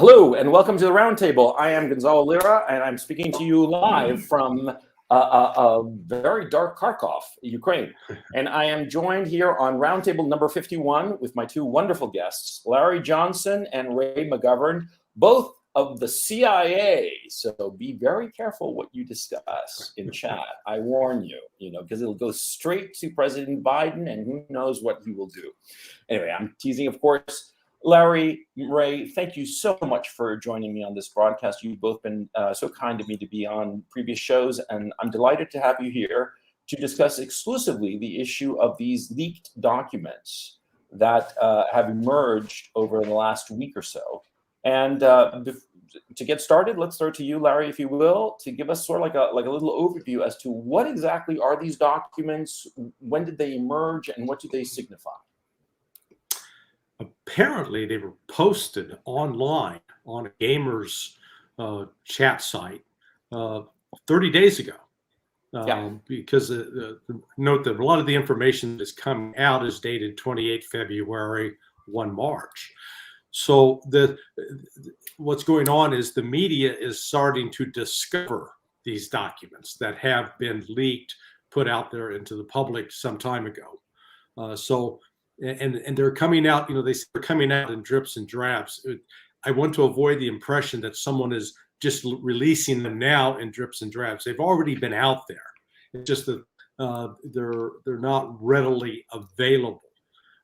Hello and welcome to the Roundtable. I am Gonzalo Lira and I'm speaking to you live from a very dark Kharkov, Ukraine. And I am joined here on Roundtable number 51 with my two wonderful guests, Larry Johnson and Ray McGovern, both of the CIA. So be very careful what you discuss in chat. I warn you, because it'll go straight to President Biden and who knows what he will do. Anyway, I'm teasing, of course. Larry, Ray, thank you so much for joining me on this broadcast. You've both been so kind to me to be on previous shows, and I'm delighted to have you here to discuss exclusively the issue of these leaked documents that have emerged over the last week or so. And to get started, let's start to you, Larry, if you will, to give us sort of like a little overview as to what exactly are these documents, when did they emerge, and what do they signify? Apparently, they were posted online on a gamer's chat site 30 days ago. Because note that a lot of the information that's coming out is dated 28 February, 1 March. So what's going on is the media is starting to discover these documents that have been leaked, put out there into the public some time ago. And they're coming out, they're coming out in drips and drabs. I want to avoid the impression that someone is just releasing them now in drips and drabs. They've already been out there. It's just that they're not readily available.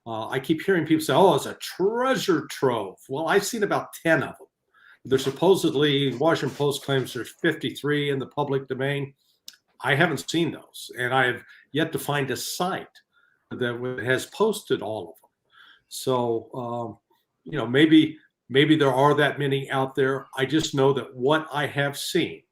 I keep hearing people say, "Oh, it's a treasure trove." Well, I've seen about 10 of them. There's supposedly, Washington Post claims there's 53 in the public domain. I haven't seen those, and I have yet to find a site that has posted all of them. So, maybe there are that many out there. I just know that what I have seen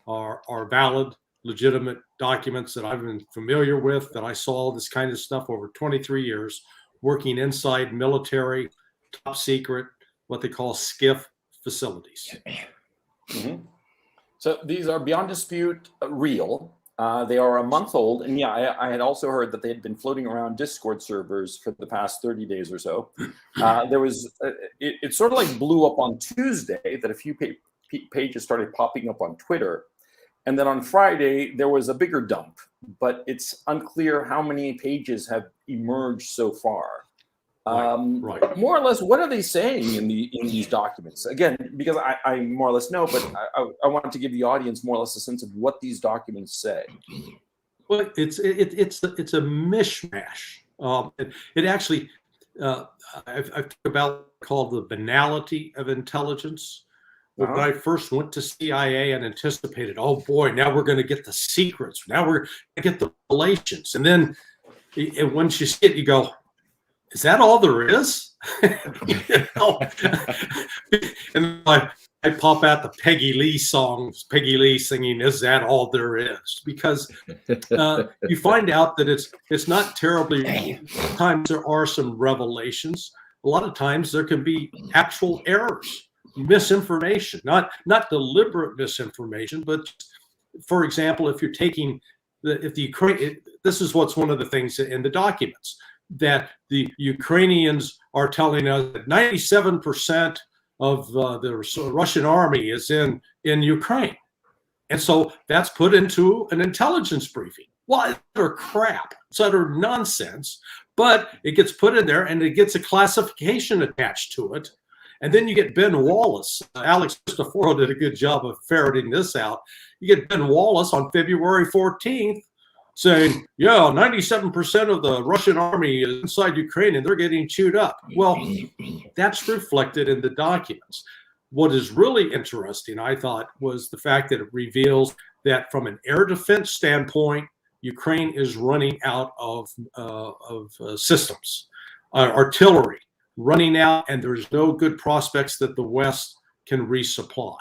are valid, legitimate documents that I've been familiar with, that I saw this kind of stuff over 23 years, working inside military, top secret, what they call SCIF facilities. Mm-hmm. So these are beyond dispute real. They are a month old, and yeah, I had also heard that they had been floating around Discord servers for the past 30 days or so. There was, it sort of like blew up on Tuesday that a few pages started popping up on Twitter, and then on Friday there was a bigger dump, but it's unclear how many pages have emerged so far. Right. More or less, what are they saying in these documents? Again, because I more or less know, but I wanted to give the audience more or less a sense of what these documents say. Well, it's a mishmash. It actually, I've talked about called the banality of intelligence. When I first went to CIA and anticipated, oh boy, now we're going to get the secrets. Now we're going to get the relations, and then once you see it, you go, is that all there is? And I pop out the Peggy Lee songs, Peggy Lee singing, "Is that all there is?" Because you find out that it's not terribly. Sometimes there are some revelations. A lot of times there can be actual errors, misinformation, not deliberate misinformation, but for example, if you're taking if the Ukraine, this is what's one of the things in the documents, that the Ukrainians are telling us that 97% of the Russian army is in Ukraine. And so that's put into an intelligence briefing. Well, it's utter crap. It's utter nonsense. But it gets put in there and it gets a classification attached to it. And then you get Ben Wallace. Alex Cristoforo did a good job of ferreting this out. You get Ben Wallace on February 14th saying, yeah, 97% of the Russian army is inside Ukraine and they're getting chewed up. Well, that's reflected in the documents. What is really interesting, I thought, was the fact that it reveals that from an air defense standpoint, Ukraine is running out of systems, artillery running out, and there's no good prospects that the West can resupply.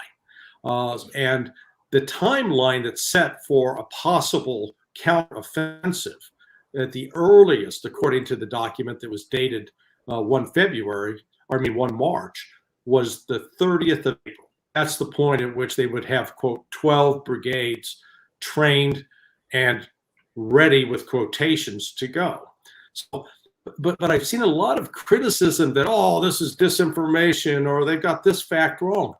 And the timeline that's set for a possible counteroffensive at the earliest, according to the document that was dated 1 March, was the 30th of April. That's the point at which they would have, quote, 12 brigades trained and ready with quotations to go. So but I've seen a lot of criticism that, oh, this is disinformation or they've got this fact wrong.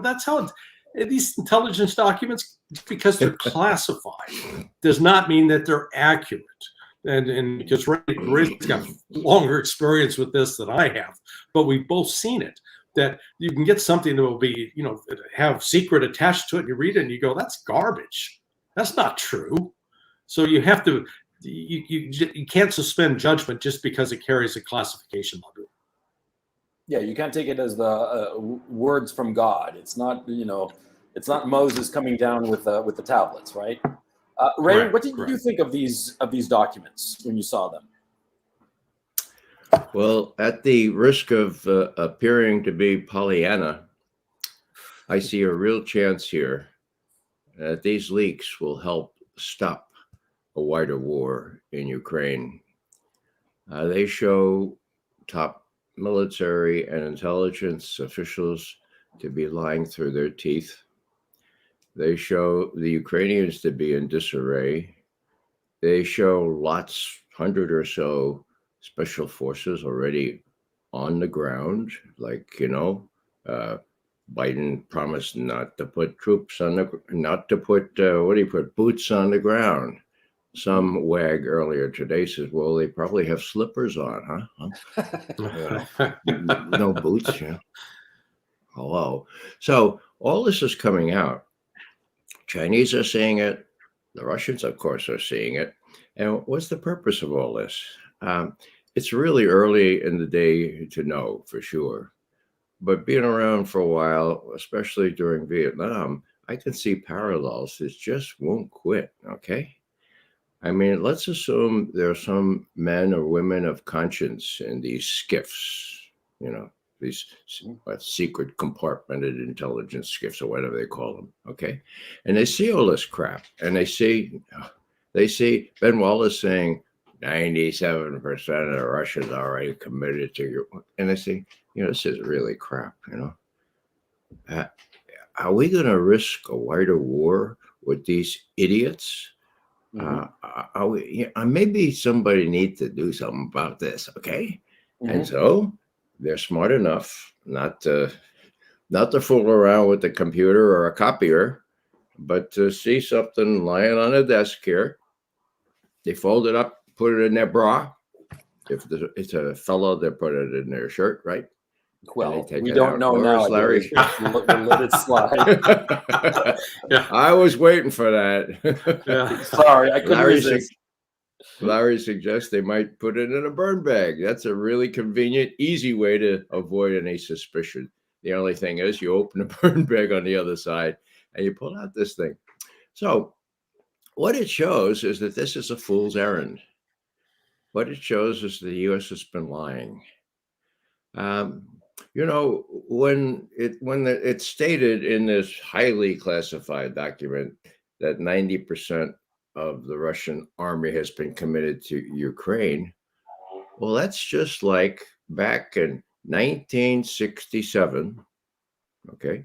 That's how these intelligence documents, because they're classified, does not mean that they're accurate. And because Ray's got longer experience with this than I have, but we've both seen it, that you can get something that will be, have secret attached to it, and you read it and you go, that's garbage. That's not true. So you have to, you can't suspend judgment just because it carries a classification label. Yeah, you can't take it as the words from God. It's not, it's not Moses coming down with the tablets, right? Ray, Correct, what did you think of these documents when you saw them? Well, at the risk of appearing to be Pollyanna, I see a real chance here that these leaks will help stop a wider war in Ukraine. They show top military and intelligence officials to be lying through their teeth. They show the Ukrainians to be in disarray. They show 100 or so special forces already on the ground, like, Biden promised not to put troops on boots on the ground. Some wag earlier today says, well, they probably have slippers on, huh? No boots, Hello. So all this is coming out. Chinese are seeing it. The Russians, of course, are seeing it. And what's the purpose of all this? It's really early in the day to know for sure. But being around for a while, especially during Vietnam, I can see parallels. It just won't quit, okay? I mean, let's assume there are some men or women of conscience in these skiffs, these secret compartmented intelligence skiffs or whatever they call them, okay? And they see all this crap, and they see Ben Wallace saying 97% of the Russians are already committed to your, and they say, this is really crap, Are we going to risk a wider war with these idiots? Maybe somebody needs to do something about this, okay? And so they're smart enough not to fool around with the computer or a copier, but to see something lying on a desk here. They fold it up, put it in their bra. If it's a fellow, they put it in their shirt, right? Well, we don't know now. Larry? Let it slide. Yeah. I was waiting for that. Yeah. Sorry, I couldn't resist. Larry suggests they might put it in a burn bag. That's a really convenient, easy way to avoid any suspicion. The only thing is you open a burn bag on the other side and you pull out this thing. So what it shows is that this is a fool's errand. What it shows is the U.S. has been lying. When it's stated in this highly classified document that 90% of the Russian army has been committed to Ukraine, well, that's just like back in 1967. Okay.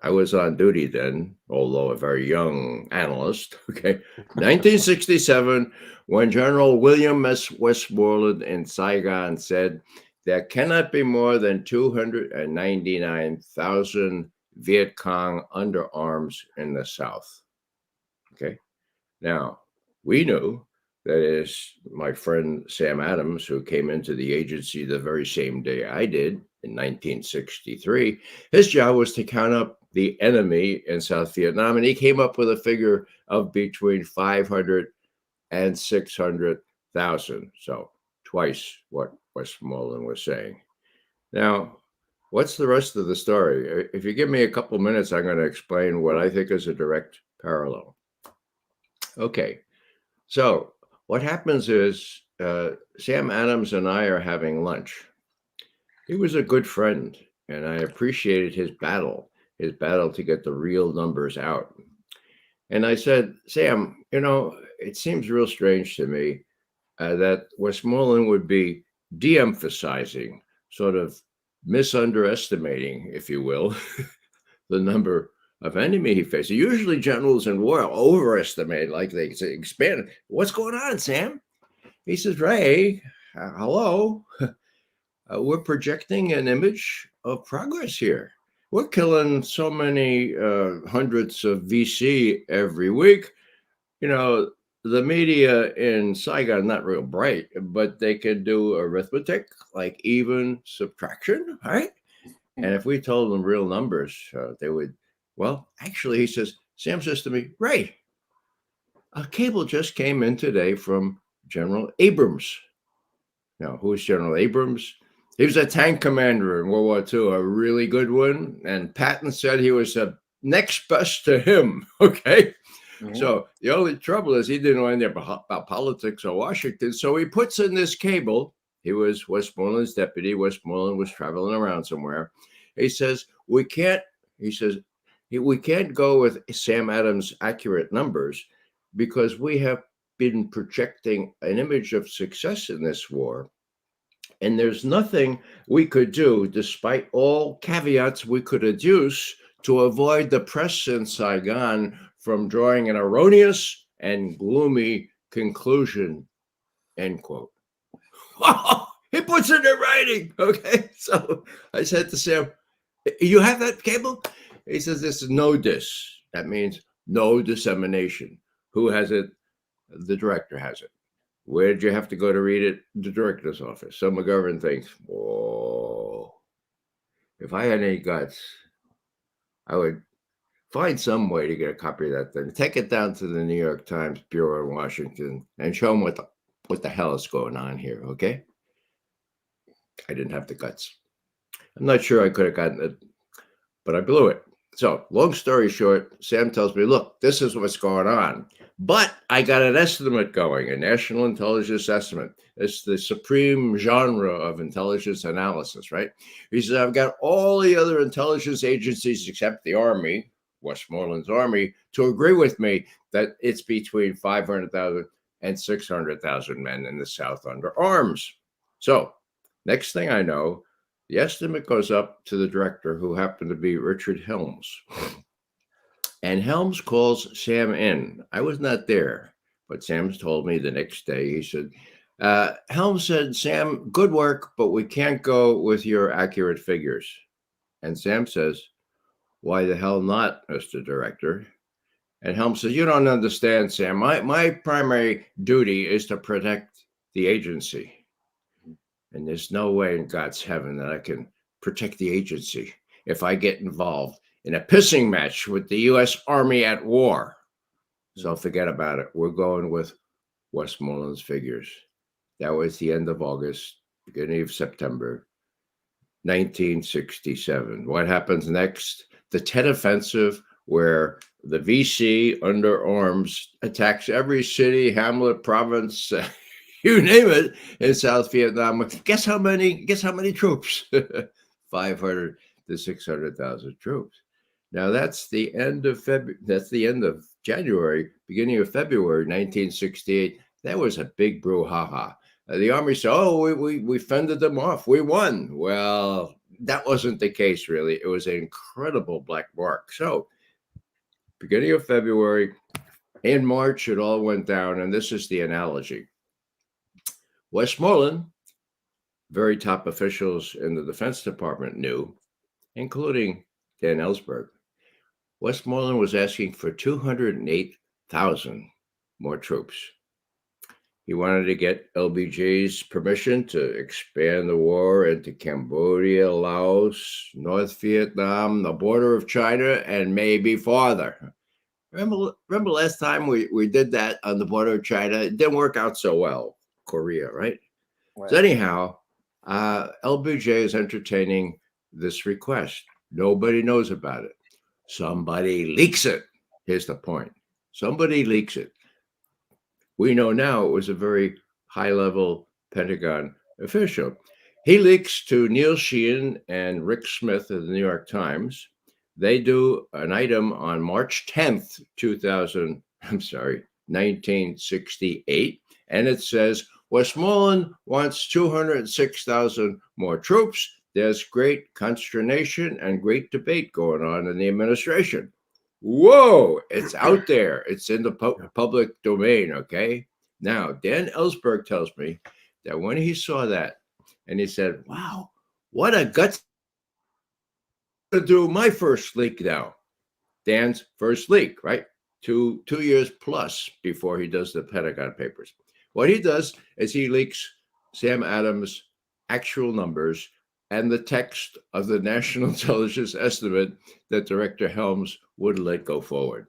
I was on duty then, although a very young analyst. Okay. 1967, when General William S. Westmoreland in Saigon said, there cannot be more than 299,000 Viet Cong under arms in the South. Okay. Now, we knew, that is, my friend Sam Adams, who came into the agency the very same day I did in 1963, his job was to count up the enemy in South Vietnam, and he came up with a figure of between 500 and 600,000. So twice what Westmoreland was saying. Now, what's the rest of the story? If you give me a couple minutes, I'm going to explain what I think is a direct parallel. Okay, so what happens is Sam Adams and I are having lunch. He was a good friend, and I appreciated his battle to get the real numbers out. And I said, Sam, it seems real strange to me that Westmoreland would be de-emphasizing, sort of misunderestimating, if you will, the number of enemy he faces. Usually generals in war overestimate, like they say, expand. What's going on, Sam? He says, Ray, hello, we're projecting an image of progress here. We're killing so many hundreds of VC every week. You know, the media in Saigon not real bright, but they can do arithmetic like even, subtraction, right? And if we told them real numbers, they would. Well, actually, he says, Sam says to me, Ray, a cable just came in today from General Abrams. Now, who's General Abrams? He was a tank commander in World War II, a really good one. And Patton said he was the next best to him. Okay. Mhm. So the only trouble is he didn't know anything about politics or Washington. So he puts in this cable. He was Westmoreland's deputy. Westmoreland was traveling around somewhere. He says, we can't go with Sam Adams' accurate numbers because we have been projecting an image of success in this war. And there's nothing we could do, despite all caveats we could adduce, to avoid the press in Saigon from drawing an erroneous and gloomy conclusion, end quote. He puts it in writing. Okay. So I said to Sam, you have that cable? He says, this is no dis. That means no dissemination. Who has it? The director has it. Where did you have to go to read it? The director's office. So McGovern thinks, whoa, if I had any guts, I would find some way to get a copy of that thing. Take it down to the New York Times Bureau in Washington and show them what the hell is going on here, okay? I didn't have the guts. I'm not sure I could have gotten it, but I blew it. So long story short, Sam tells me, look, this is what's going on. But I got an estimate going, a national intelligence estimate. It's the supreme genre of intelligence analysis, right? He says, I've got all the other intelligence agencies except the Army, Westmoreland's Army, to agree with me that it's between 500,000 and 600,000 men in the South under arms. So next thing I know, the estimate goes up to the director, who happened to be Richard Helms. And Helms calls Sam in. I was not there, but Sam's told me the next day. He said, Helms said, Sam, good work, but we can't go with your accurate figures. And Sam says, why the hell not, Mr. Director? And Helms says, you don't understand, Sam. My primary duty is to protect the agency. And there's no way in God's heaven that I can protect the agency if I get involved in a pissing match with the U.S. Army at war. So forget about it. We're going with Westmoreland's figures. That was the end of August, beginning of September, 1967. What happens next? The Tet Offensive, where the VC under arms attacks every city, hamlet, province, you name it, in South Vietnam. Guess how many troops? 500 to 600,000 troops. Now that's the end of February. That's the end of January, beginning of February, 1968. That was a big brouhaha. The Army said, "Oh, we fended them off. We won." Well, that wasn't the case, really. It was an incredible black mark. So, beginning of February, in March, it all went down, and this is the analogy. Westmoreland, very top officials in the Defense Department knew, including Dan Ellsberg, Westmoreland was asking for 208,000 more troops. He wanted to get LBJ's permission to expand the war into Cambodia, Laos, North Vietnam, the border of China, and maybe farther. Remember last time we did that on the border of China? It didn't work out so well. Korea, right? So anyhow, LBJ is entertaining this request. Nobody knows about it. Somebody leaks it. Here's the point. Somebody leaks it. We know now it was a very high-level Pentagon official. He leaks to Neil Sheehan and Rick Smith of the New York Times. They do an item on March 10th, 1968, and it says, Westmoreland wants 206,000 more troops. There's great consternation and great debate going on in the administration. Whoa, it's out there. It's in the public domain, okay? Now, Dan Ellsberg tells me that when he saw that, and he said, "Wow, what a guts to do my first leak now." Dan's first leak, right? Two years plus before he does the Pentagon Papers. What he does is he leaks Sam Adams' actual numbers and the text of the National Intelligence Estimate that Director Helms would let go forward.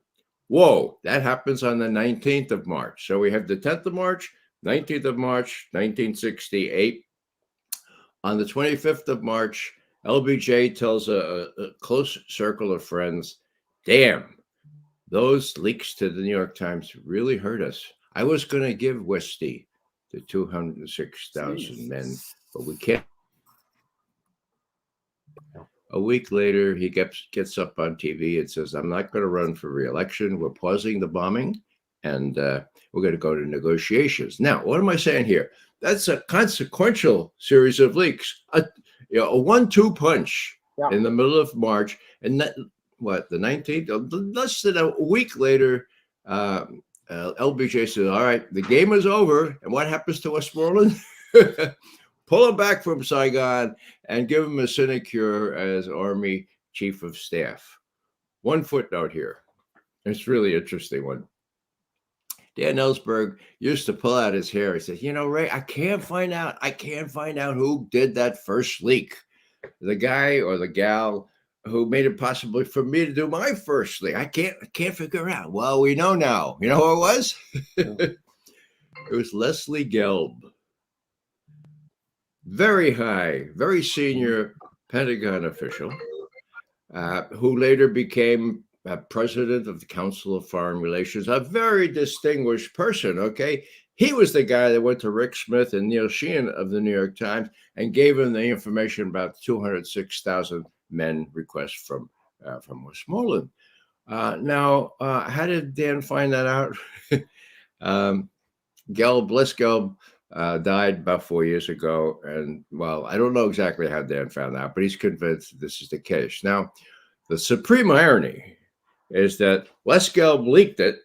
Whoa, that happens on the 19th of March. So we have the 10th of March, 19th of March, 1968. On the 25th of March, LBJ tells a close circle of friends, "Damn, those leaks to the New York Times really hurt us. I was going to give Westy the 206,000 men, but we can't." A week later, he gets up on TV and says, "I'm not going to run for re-election. We're pausing the bombing, and we're going to go to negotiations." Now, what am I saying here? That's a consequential series of leaks, a 1-2 punch in the middle of March. And that, the 19th? Less than a week later, LBJ says, "All right, the game is over. And what happens to Westmoreland? Pull him back from Saigon and give him a sinecure as Army Chief of Staff." One footnote here. It's really interesting one. Dan Ellsberg used to pull out his hair. He said, "Ray, I can't find out who did that first leak. The guy or the gal who made it possible for me to do my first leak. I can't figure it out." Well, we know now. You know who it was? It was Leslie Gelb. Very high, very senior Pentagon official, who later became president of the Council of Foreign Relations, a very distinguished person, okay? He was the guy that went to Rick Smith and Neil Sheehan of the New York Times and gave him the information about 206,000 men request from Westmoreland. Now, how did Dan find that out? Les Gelb died about 4 years ago. And, well, I don't know exactly how Dan found out, but he's convinced this is the case. Now, the supreme irony is that Les Gelb leaked it,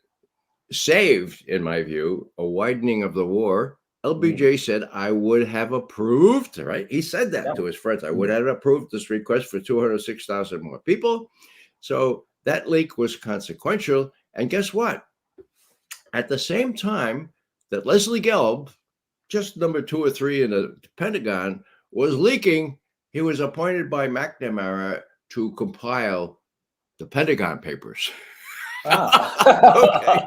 saved, in my view, a widening of the war. LBJ said, "I would have approved," right? He said that to his friends. "I would have approved this request for 206,000 more people." So that leak was consequential. And guess what? At the same time that Leslie Gelb, just number 2 or 3 in the Pentagon, was leaking, he was appointed by McNamara to compile the Pentagon Papers. Okay.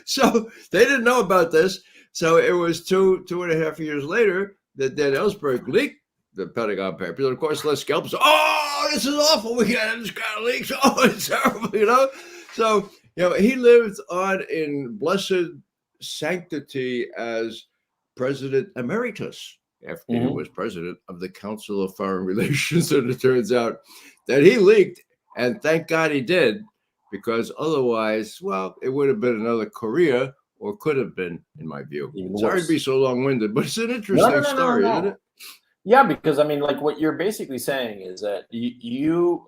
So they didn't know about this. So it was 2.5 years later that Dan Ellsberg leaked the Pentagon Papers. And of course, Les Gelb said, "Oh, this is awful. We got this kind of leaks. Oh, it's terrible, So, he lived on in blessed sanctity as President Emeritus after he was president of the Council of Foreign Relations. And it turns out that he leaked, and thank God he did, because otherwise, well, it would have been another Korea, or could have been, in my view. Sorry to be so long-winded, but it's an interesting story, isn't it? Yeah, because like what you're basically saying is that you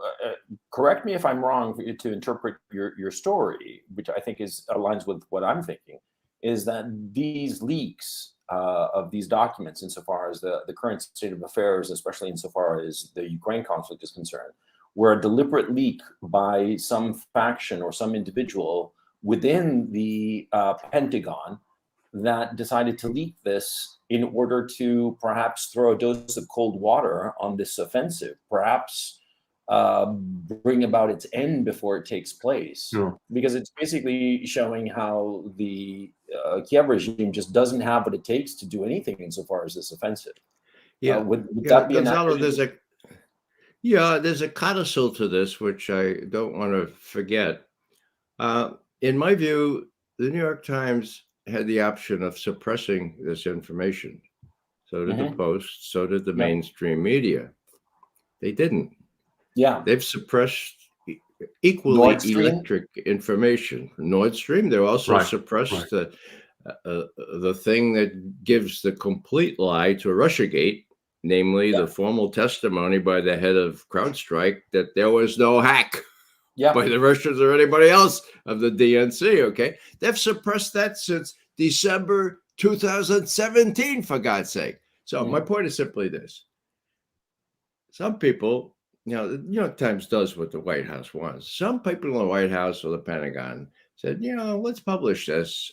correct me if I'm wrong, for you to interpret your story, which I think aligns with what I'm thinking, is that these leaks of these documents, insofar as the current state of affairs, especially insofar as the Ukraine conflict is concerned, were a deliberate leak by some faction or some individual within the Pentagon that decided to leak this in order to perhaps throw a dose of cold water on this offensive, perhaps bring about its end before it takes place. Sure. Because it's basically showing how the Kiev regime just doesn't have what it takes to do anything insofar as this offensive. Yeah. Would that be Gonzalo, there's a codicil to this, which I don't want to forget. In my view, the New York Times had the option of suppressing this information. So did the Post, so did the mainstream media. They didn't. Yeah. They've suppressed equally electric information. Nord Stream, they also suppressed the thing that gives the complete lie to Russiagate, namely the formal testimony by the head of CrowdStrike that there was no hack by the Russians or anybody else of the DNC, okay? They've suppressed that since December 2017, for God's sake. So my point is simply this. Some people, the New York Times does what the White House wants. Some people in the White House or the Pentagon said, let's publish this.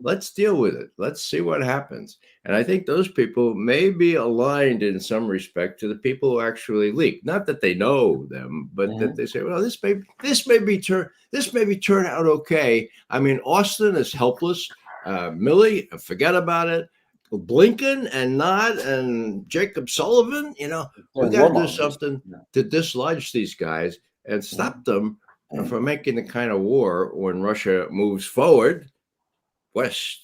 Let's deal with it. Let's see what happens. And I think those people may be aligned in some respect to the people who actually leak. Not that they know them, but that they say, well, this may turn out okay. I mean, Austin is helpless. Milley, forget about it. Blinken and Nod and Jacob Sullivan, we got to do something to dislodge these guys and stop them from making the kind of war when Russia moves forward west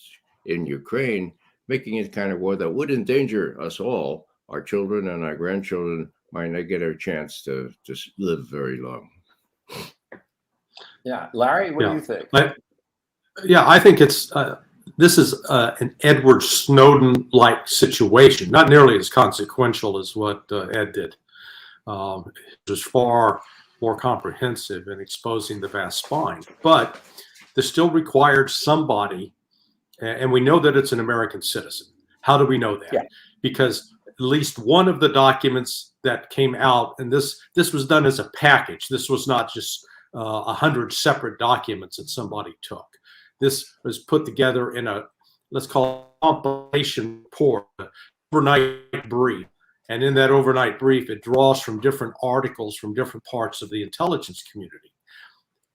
in Ukraine, making it kind of war that would endanger us all. Our children and our grandchildren might not get a chance to just live very long. Yeah, Larry, what do you think? I think it's this is an Edward Snowden-like situation, not nearly as consequential as what Ed did. It was far more comprehensive in exposing the vast spine, but this still required somebody, and we know that it's an American citizen. How do we know that? Yeah. Because at least one of the documents that came out, and this was done as a package. This was not just 100 separate documents that somebody took. This was put together in a, let's call it, compilation report, overnight brief. And in that overnight brief, it draws from different articles from different parts of the intelligence community.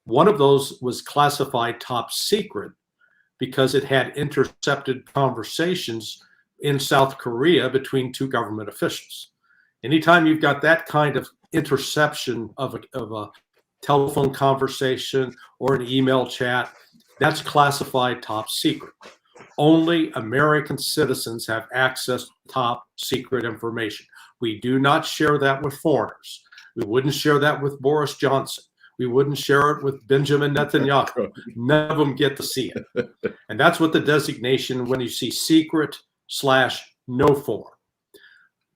One of those was classified top secret because it had intercepted conversations in South Korea between two government officials. Anytime you've got that kind of interception of a telephone conversation or an email chat, that's classified top secret. Only American citizens have access to top secret information. We do not share that with foreigners. We wouldn't share that with Boris Johnson. We wouldn't share it with Benjamin Netanyahu. None of them get to see it. And that's what the designation, when you see secret/no foreign.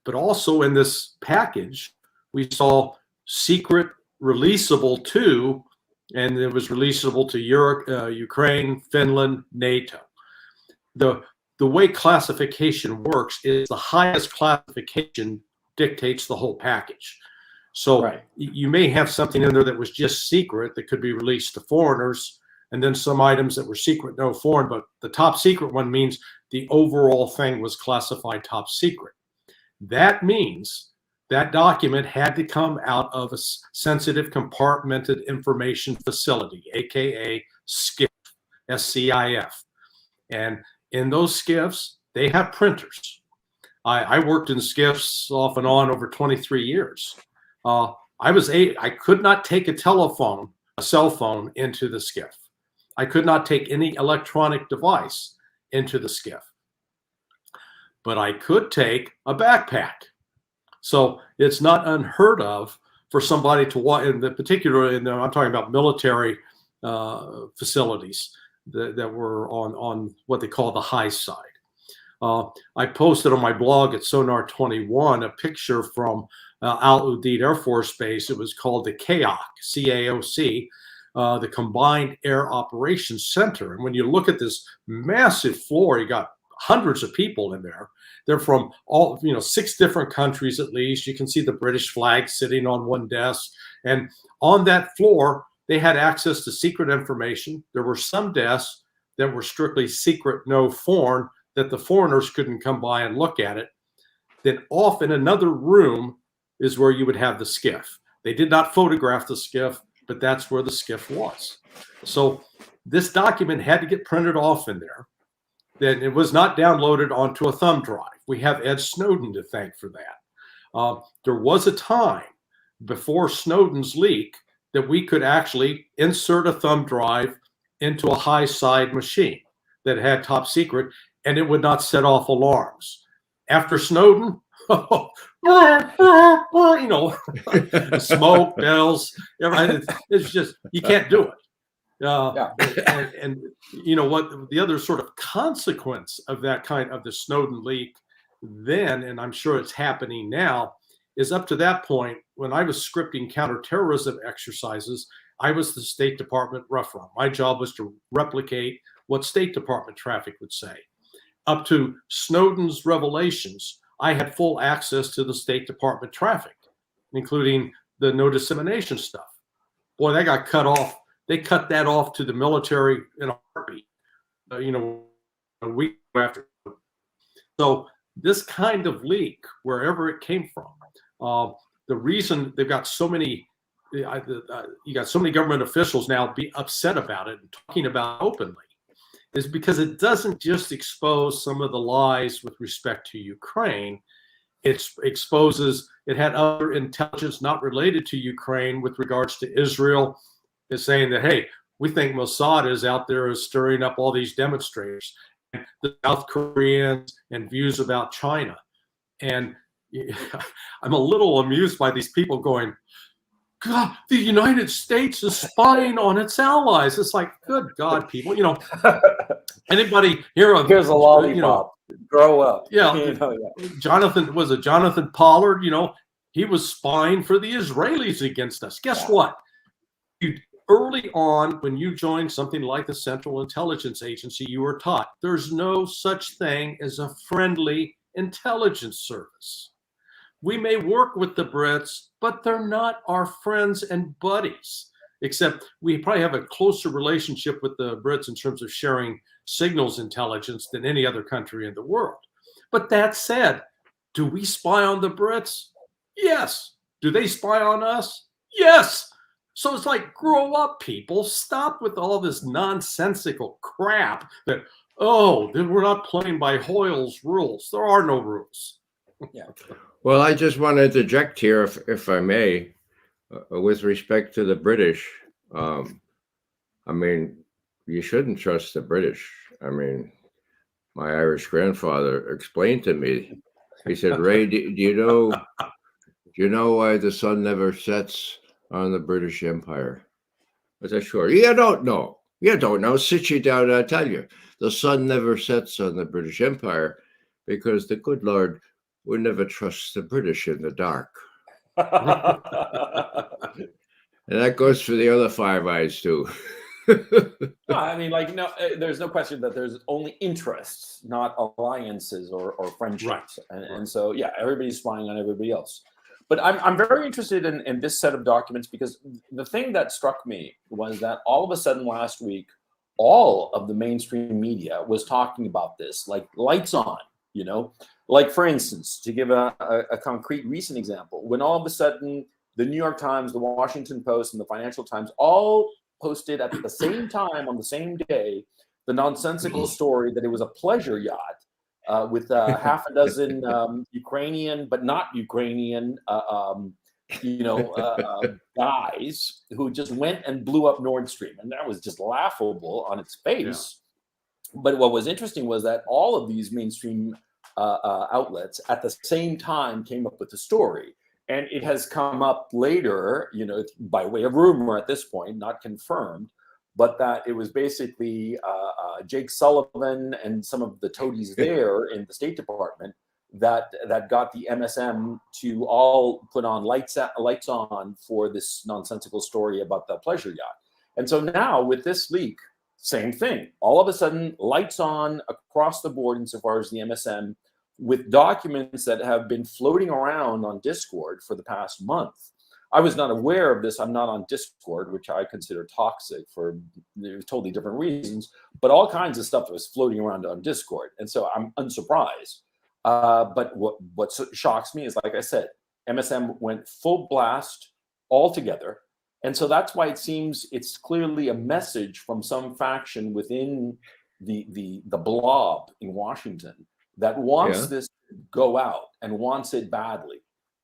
But also in this package, we saw secret releasable to, and it was releasable to Europe, Ukraine, Finland, NATO. The way classification works is the highest classification dictates the whole package. So you may have something in there that was just secret that could be released to foreigners, and then some items that were secret, no foreign, but the top secret one means the overall thing was classified top secret. That means that document had to come out of a sensitive compartmented information facility, aka SCIF, SCIF. And in those SCIFs, they have printers. I worked in SCIFs off and on over 23 years. I could not take a cell phone into the SCIF. I could not take any electronic device into the SCIF. But I could take a backpack. So it's not unheard of for somebody to walk, in the particular, I'm talking about military facilities that were on what they call the high side. I posted on my blog at Sonar 21 a picture from Al Udeid Air Force Base. It was called the CAOC, C-A-O-C, the Combined Air Operations Center. And when you look at this massive floor, you got hundreds of people in there. They're from all, 6 different countries at least. You can see the British flag sitting on one desk. And on that floor, they had access to secret information. There were some desks that were strictly secret, no foreign, that the foreigners couldn't come by and look at it. Then off in another room is where you would have the SCIF. They did not photograph the SCIF, but that's where the SCIF was. So this document had to get printed off in there. Then it was not downloaded onto a thumb drive. We have Ed Snowden to thank for that. There was a time before Snowden's leak that we could actually insert a thumb drive into a high side machine that had top secret, and it would not set off alarms. After Snowden, smoke, bells, it's just, you can't do it. And you know what, the other sort of consequence of that kind of the Snowden leak then, and I'm sure it's happening now, is up to that point, when I was scripting counterterrorism exercises, I was the State Department referee. My job was to replicate what State Department traffic would say. up to Snowden's revelations, I had full access to the State Department traffic, including the no dissemination stuff. Boy, that got cut off. They cut that off to the military in a heartbeat, a week after. So this kind of leak, wherever it came from, the reason they've got so many, you got so many government officials now be upset about it and talking about it openly, is because it doesn't just expose some of the lies with respect to Ukraine. It exposes, it had other intelligence not related to Ukraine with regards to Israel. It's saying that, hey, we think Mossad is out there stirring up all these demonstrators, and the South Koreans, and views about China. And I'm a little amused by these people going, God, the United States is spying on its allies. It's like, good God, people, anybody here? Here's a lollipop. Grow up. Yeah. Jonathan Pollard, he was spying for the Israelis against us. Guess what? Early on, when you joined something like the Central Intelligence Agency, you were taught there's no such thing as a friendly intelligence service. We may work with the Brits, but they're not our friends and buddies, except we probably have a closer relationship with the Brits in terms of sharing signals intelligence than any other country in the world. But that said, do we spy on the Brits? Yes. Do they spy on us? Yes. So it's like, grow up, people. Stop with all this nonsensical crap that, then we're not playing by Hoyle's rules. There are no rules. Yeah. Well, I just want to interject here, if I may, with respect to the British. I mean, you shouldn't trust the British. I mean, my Irish grandfather explained to me. He said, "Ray, do you know why the sun never sets on the British Empire?" I said, "Sure." "You don't know. You don't know. Sit you down and I'll tell you. The sun never sets on the British Empire because the good Lord would never trust the British in the dark." And that goes for the other Five Eyes too. No, I mean, there's no question that there's only interests, not alliances or friendships. Right. And so, yeah, everybody's spying on everybody else. But I'm very interested in this set of documents because the thing that struck me was that all of a sudden last week, all of the mainstream media was talking about this, like lights on, Like, for instance, to give a concrete recent example, when all of a sudden the New York Times, the Washington Post, and the Financial Times all posted at the same time on the same day the nonsensical story that it was a pleasure yacht with half a dozen Ukrainian, but not Ukrainian, guys who just went and blew up Nord Stream. And that was just laughable on its face. Yeah. But what was interesting was that all of these mainstream outlets at the same time came up with the story. And it has come up later, by way of rumor at this point, not confirmed, but that it was basically Jake Sullivan and some of the toadies there in the State Department that got the MSM to all put on lights on for this nonsensical story about the pleasure yacht. And so now with this leak, same thing. All of a sudden, lights on across the board insofar as the MSM, with documents that have been floating around on Discord for the past month. I was not aware of this. I'm not on Discord, which I consider toxic for totally different reasons, but all kinds of stuff was floating around on Discord. And so I'm unsurprised. But what shocks me is, like I said, MSM went full blast altogether. And so that's why it seems it's clearly a message from some faction within the blob in Washington that wants this to go out and wants it badly.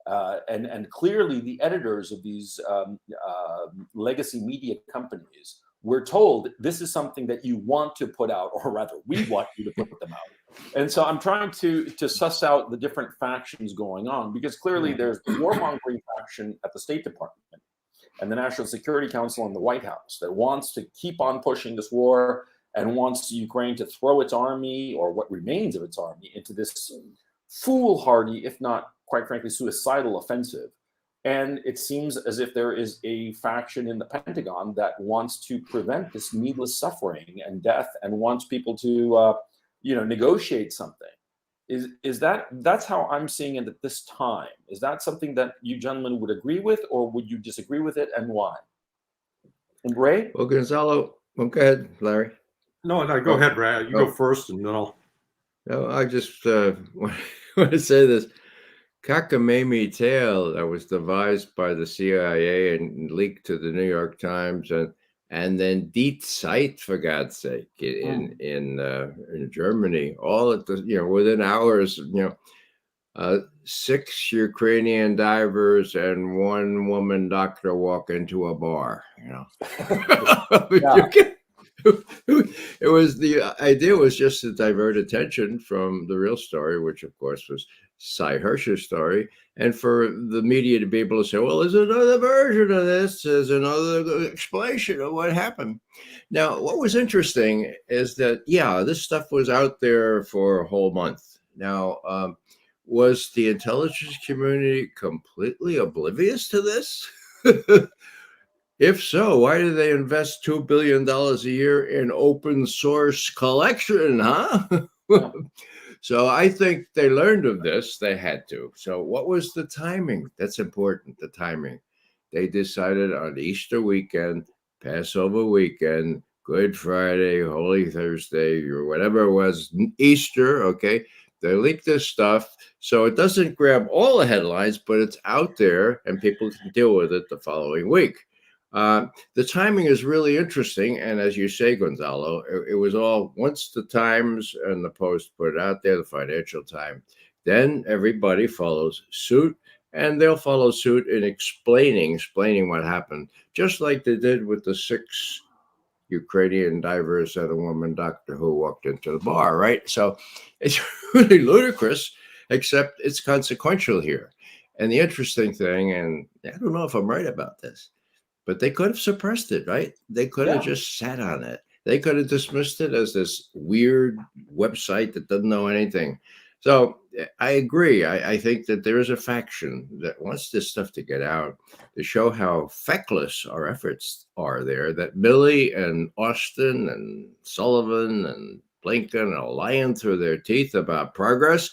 And clearly the editors of these legacy media companies were told this is something that you want to put out, or rather we want you to put them out. And so I'm trying to suss out the different factions going on, because clearly there's the warmongering faction at the State Department and the National Security Council and the White House that wants to keep on pushing this war and wants Ukraine to throw its army, or what remains of its army, into this foolhardy, if not, quite frankly, suicidal offensive. And it seems as if there is a faction in the Pentagon that wants to prevent this needless suffering and death and wants people to negotiate something. That's how I'm seeing it at this time. Is that something that you gentlemen would agree with, or would you disagree with it, and why? And Ray? Well, Gonzalo, go ahead, Larry. No, go ahead, Ray. You go first, and then I'll. No, I just want to say this cockamamie tale that was devised by the CIA and leaked to the New York Times and then Die Zeit, for God's sake, in Germany, all at the within hours, 6 Ukrainian divers and 1 woman doctor walk into a bar. It was, the idea was just to divert attention from the real story, which of course was Cy Hirsch's story, and for the media to be able to say, well, there's another version of this, there's another explanation of what happened. Now, what was interesting is that, this stuff was out there for a whole month. Now, was the intelligence community completely oblivious to this? If so, why do they invest $2 billion a year in open source collection, huh? So I think they learned of this. They had to. So what was the timing? That's important, the timing. They decided on Easter weekend, Passover weekend, Good Friday, Holy Thursday, or whatever it was, Easter, okay? They leak this stuff so it doesn't grab all the headlines, but it's out there and people can deal with it the following week. The timing is really interesting. And as you say, Gonzalo, it was all once the Times and the Post put it out there, the Financial Times, then everybody follows suit, and they'll follow suit in explaining what happened, just like they did with the 6 Ukrainian divers and a woman doctor who walked into the bar, right? So it's really ludicrous, except it's consequential here. And the interesting thing, and I don't know if I'm right about this, but they could have suppressed it, right? They could have just sat on it. They could have dismissed it as this weird website that doesn't know anything. So I agree. I think that there is a faction that wants this stuff to get out to show how feckless our efforts are there, that Milley and Austin and Sullivan and Blinken are lying through their teeth about progress,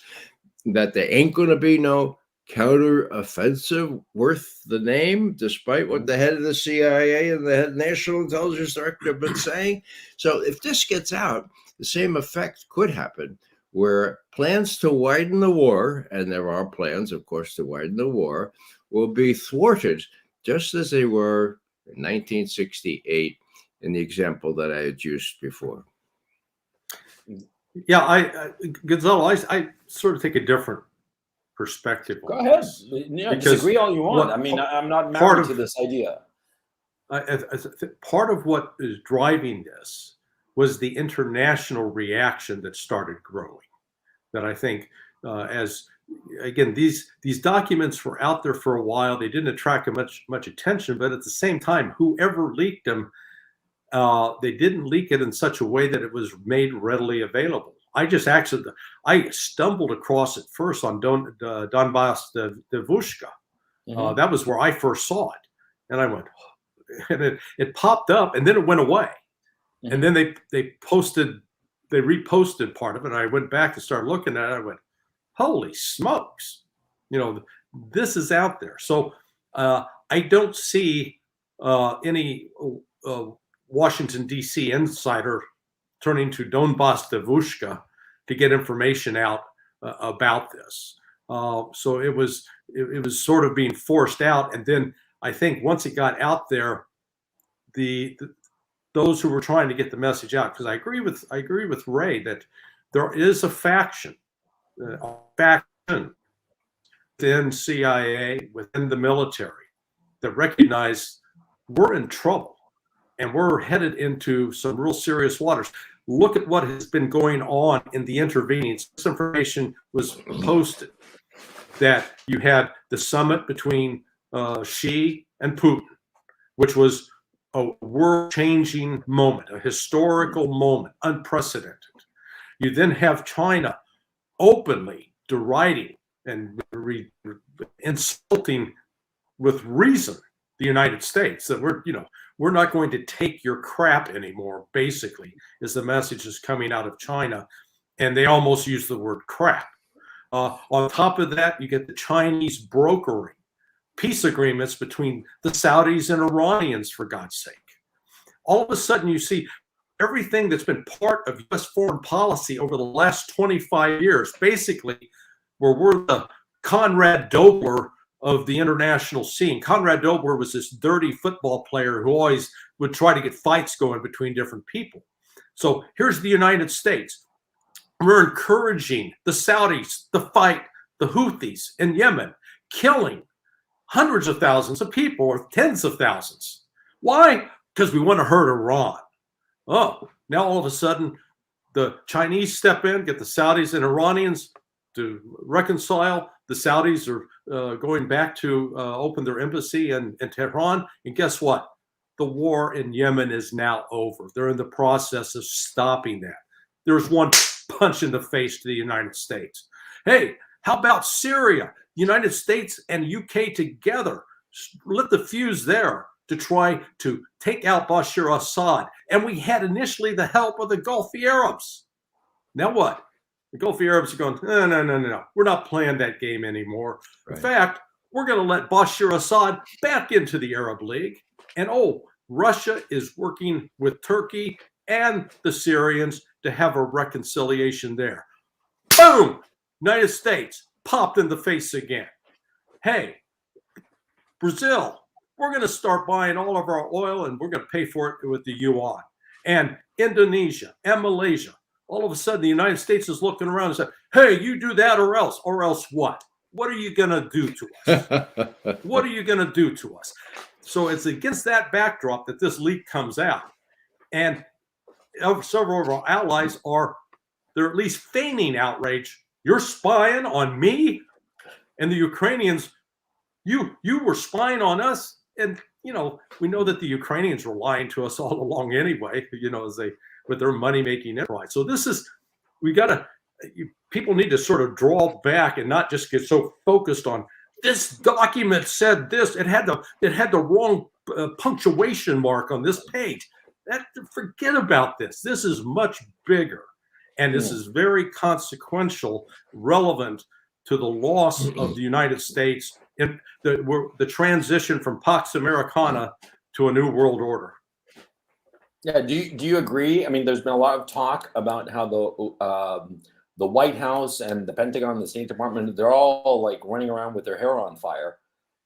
that there ain't going to be no counter-offensive worth the name, despite what the head of the CIA and the head National Intelligence Director have been saying. So if this gets out, the same effect could happen, where plans to widen the war, and there are plans, of course, to widen the war, will be thwarted, just as they were in 1968 in the example that I had used before. Yeah, Gonzalo, I sort of take a different perspective. Go ahead. Disagree all you want. I mean, I'm not married to this idea. Part of what is driving this was the international reaction that started growing. That I think, these documents were out there for a while. They didn't attract much attention, but at the same time, whoever leaked them, they didn't leak it in such a way that it was made readily available. I stumbled across it first on Donbass Devushka. That was where I first saw it, and I went, and it popped up, and then it went away, and then they reposted part of it. And I went back and started looking at it. I went, holy smokes, this is out there. So I don't see any Washington D.C. insider turning to Donbass Devushka to get information out about this. So it was sort of being forced out. And then I think once it got out there, those who were trying to get the message out, because I agree with Ray that there is a faction within CIA, within the military, that recognize we're in trouble. And we're headed into some real serious waters. Look at what has been going on in the intervening. This information was posted that you had the summit between Xi and Putin, which was a world-changing moment, a historical moment, unprecedented. You then have China openly deriding and insulting with reason the United States, that we're not going to take your crap anymore, basically, is the message is coming out of China. and they almost use the word crap. On top of that, you get the Chinese brokering peace agreements between the Saudis and Iranians, for God's sake. All of a sudden, you see everything that's been part of U.S. foreign policy over the last 25 years, basically, where we're the Conrad Dobler of the international scene. Conrad Dobler was this dirty football player who always would try to get fights going between different people. So here's the United States. We're encouraging the Saudis to fight the Houthis in Yemen, killing hundreds of thousands of people or tens of thousands. Why? Because we want to hurt Iran. Oh, now all of a sudden, the Chinese step in, get the Saudis and Iranians to reconcile. The Saudis are going back to open their embassy in Tehran. And guess what? The war in Yemen is now over. They're in the process of stopping that. There's one punch in the face to the United States. Hey, how about Syria? The United States and UK together lit the fuse there to try to take out Bashar Assad. And we had initially the help of the Gulfi Arabs. Now what? The Gulfi Arabs are going, no. We're not playing that game anymore. Right. In fact, we're going to let Bashar Assad back into the Arab League. And Russia is working with Turkey and the Syrians to have a reconciliation there. Boom! United States popped in the face again. Hey, Brazil, we're going to start buying all of our oil and we're going to pay for it with the yuan. And Indonesia and Malaysia, all of a sudden the United States is looking around and saying, hey, you do that or else what? What are you going to do to us? What are you going to do to us? So it's against that backdrop that this leak comes out. And several of our allies they're at least feigning outrage. You're spying on me? And the Ukrainians, you were spying on us? And, we know that the Ukrainians were lying to us all along anyway, with their money-making enterprise. So people need to sort of draw back and not just get so focused on this document said this. It had the wrong punctuation mark on this page. Forget about this. This is much bigger. And this is very consequential, relevant to the loss of the United States in the transition from Pax Americana to a new world order. Yeah. Do you agree? I mean, there's been a lot of talk about how the White House and the Pentagon and the State Department, they're all like running around with their hair on fire.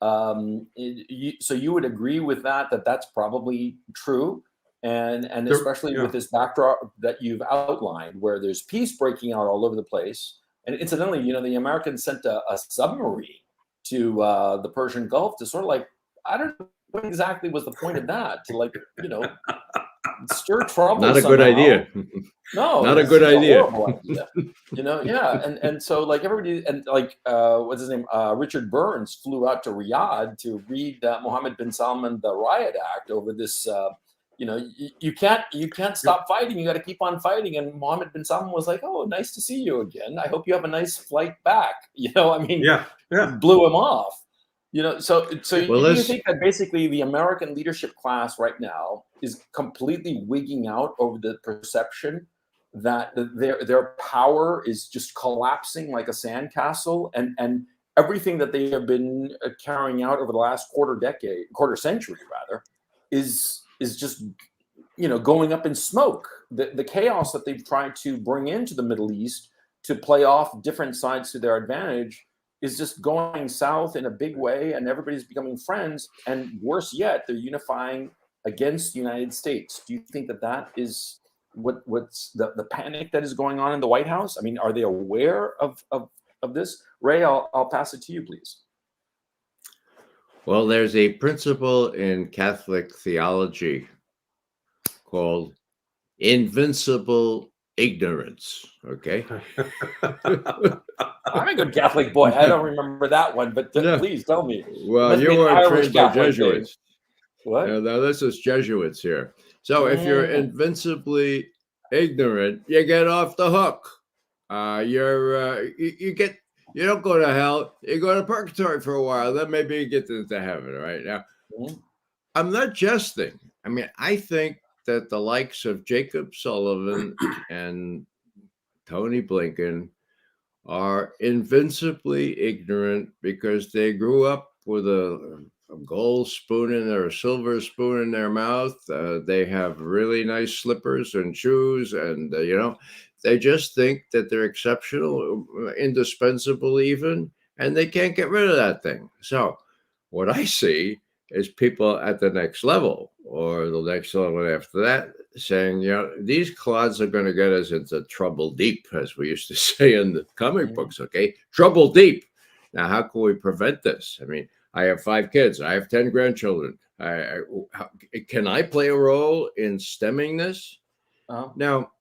So you would agree with that's probably true? And especially with this backdrop that you've outlined, where there's peace breaking out all over the place. And incidentally, the Americans sent a submarine to the Persian Gulf to sort of like, I don't know what exactly was the point of that, to stir trouble. Not a good idea. No, not a good idea. Idea. Yeah. And so like everybody, and like, what's his name? Richard Burns flew out to Riyadh to read Mohammed bin Salman, the Riot Act over this, you can't stop fighting. You got to keep on fighting. And Mohammed bin Salman was like, "Oh, nice to see you again. I hope you have a nice flight back." Blew him off. So you think that basically the American leadership class right now is completely wigging out over the perception that their power is just collapsing like a sandcastle, and everything that they have been carrying out over the last quarter century rather, is just going up in smoke. The chaos that they've tried to bring into the Middle East to play off different sides to their advantage is just going south in a big way, and everybody's becoming friends. And worse yet, they're unifying against the United States. Do you think that is what's the panic that is going on in the White House? I mean, are they aware of this? Ray, I'll pass it to you, please. Well, there's a principle in Catholic theology called invincible ignorance. Okay. I'm a good Catholic boy. I don't remember that one, but please tell me. Well, you were trained by Jesuits. What? Now this is Jesuits here. So if you're invincibly ignorant, you get off the hook. You don't go to hell. You go to purgatory for a while. Then maybe you get into heaven. Right now, I'm not jesting. I mean, I think that the likes of Jacob Sullivan and Tony Blinken are invincibly ignorant because they grew up with a gold spoon in their, a silver spoon in their mouth. They have really nice slippers and shoes, and they just think that they're exceptional, indispensable even, and they can't get rid of that thing. So what I see is people at the next level or the next level after that saying, these clods are going to get us into trouble deep, as we used to say in the comic books, okay? Trouble deep. Now, how can we prevent this? I mean, I have 5 kids. I have 10 grandchildren. Can I play a role in stemming this? Now,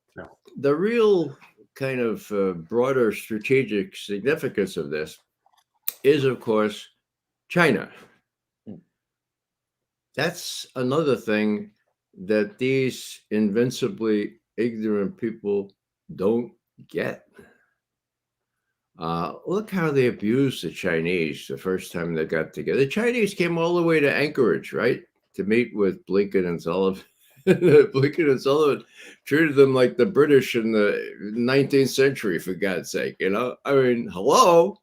the real kind of broader strategic significance of this is, of course, China. That's another thing that these invincibly ignorant people don't get. Look how they abused the Chinese the first time they got together. The Chinese came all the way to Anchorage, right, to meet with Blinken and Sullivan. Blinken and Sullivan treated them like the British in the 19th century, for God's sake. I mean, hello,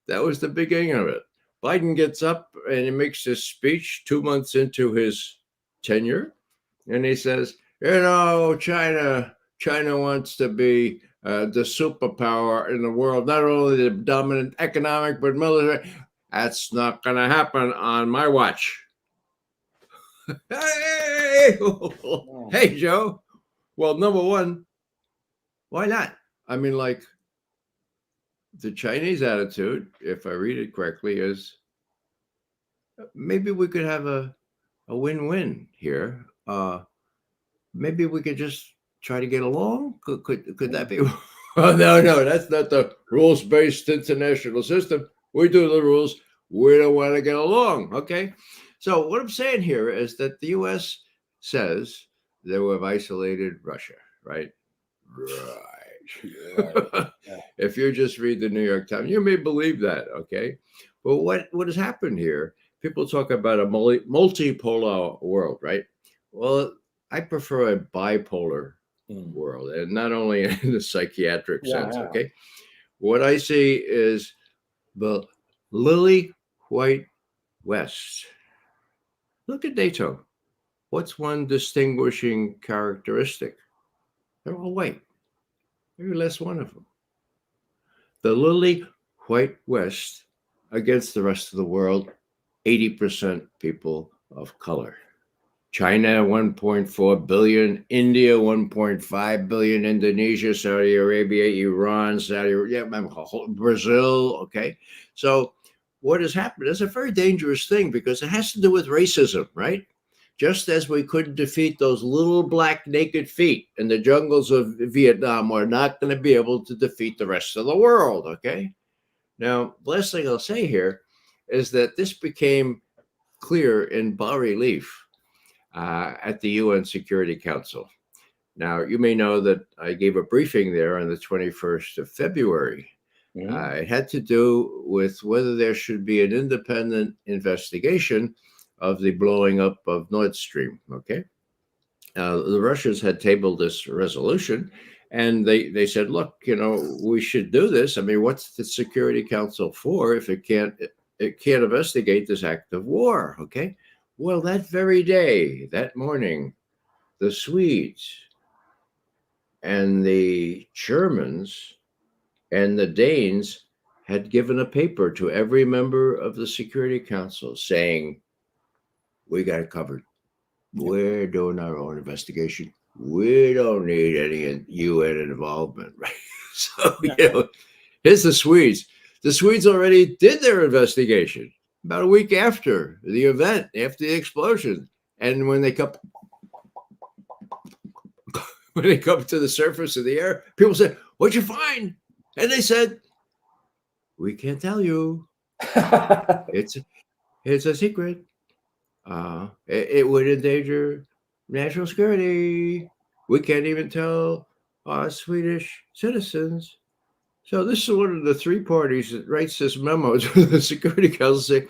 that was the beginning of it. Biden gets up and he makes this speech 2 months into his tenure, and he says, China wants to be the superpower in the world, not only the dominant economic but military. That's not going to happen on my watch. Hey, hey, Joe. Well, number one, why not? I mean, like, the Chinese attitude, if I read it correctly, is maybe we could have a win-win here. Maybe we could just try to get along. Could that be? Oh, no, that's not the rules-based international system. We do the rules. We don't want to get along. Okay. So what I'm saying here is that the U.S. says that we've isolated Russia, right? Right. If you just read the New York Times, you may believe that, okay? But what has happened here, people talk about a multipolar world, right? Well, I prefer a bipolar world, and not only in the psychiatric sense, okay? What I see is the lily white West. Look at NATO. What's one distinguishing characteristic? They're all white. Maybe less one of them. The lily white West against the rest of the world, 80% people of color. China, 1.4 billion, India, 1.5 billion, Indonesia, Saudi Arabia, Iran, Brazil, okay? So what has happened is a very dangerous thing because it has to do with racism, right? Just as we couldn't defeat those little black naked feet in the jungles of Vietnam, we're not going to be able to defeat the rest of the world, okay? Now, the last thing I'll say here is that this became clear in bas relief at the UN Security Council. Now, you may know that I gave a briefing there on the 21st of February. It had to do with whether there should be an independent investigation of the blowing up of Nord Stream, okay? The Russians had tabled this resolution, and they said, look, we should do this. I mean, what's the Security Council for if it can't investigate this act of war, okay? Well, that very day, that morning, the Swedes and the Germans and the Danes had given a paper to every member of the Security Council saying, we got it covered. We're doing our own investigation. We don't need any UN involvement, right? So, here's the Swedes. The Swedes already did their investigation about a week after the event, after the explosion. And when they come to the surface of the air, people say, what'd you find? And they said, we can't tell you. It's a secret. It would endanger national security. We can't even tell our Swedish citizens. So this is one of the 3 parties that writes this memo to the Security Council saying,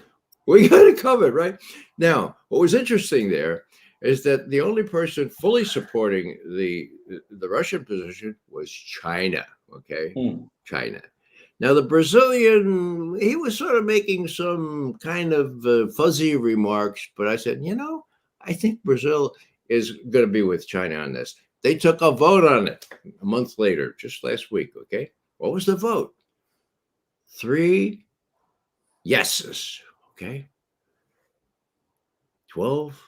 we got it covered, right? Now, what was interesting there is that the only person fully supporting the Russian position was China, okay? Hmm. China. Now, the Brazilian, he was sort of making some kind of fuzzy remarks, but I said, I think Brazil is going to be with China on this. They took a vote on it a month later, just last week, okay? What was the vote? 3 yeses, okay? 12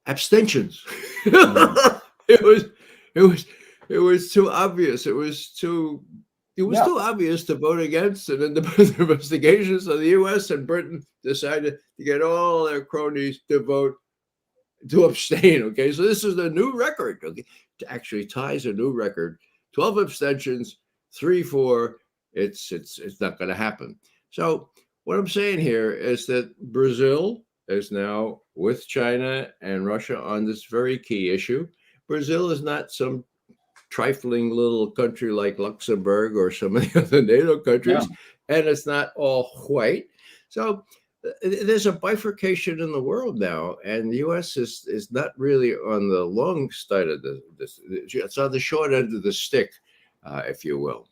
abstentions. It was too obvious. It was too obvious to vote against, and then the investigations of the U.S. and Britain decided to get all their cronies to vote to abstain. Okay, so this is a new record. Okay, it actually ties a new record. 12 abstentions, 3-4. It's not going to happen. So what I'm saying here is that Brazil is now with China and Russia on this very key issue. Brazil is not some trifling little country like Luxembourg or some of the other NATO countries, and it's not all white. So there's a bifurcation in the world now, and the U.S. is not really on the long side of this. It's on the short end of the stick, if you will.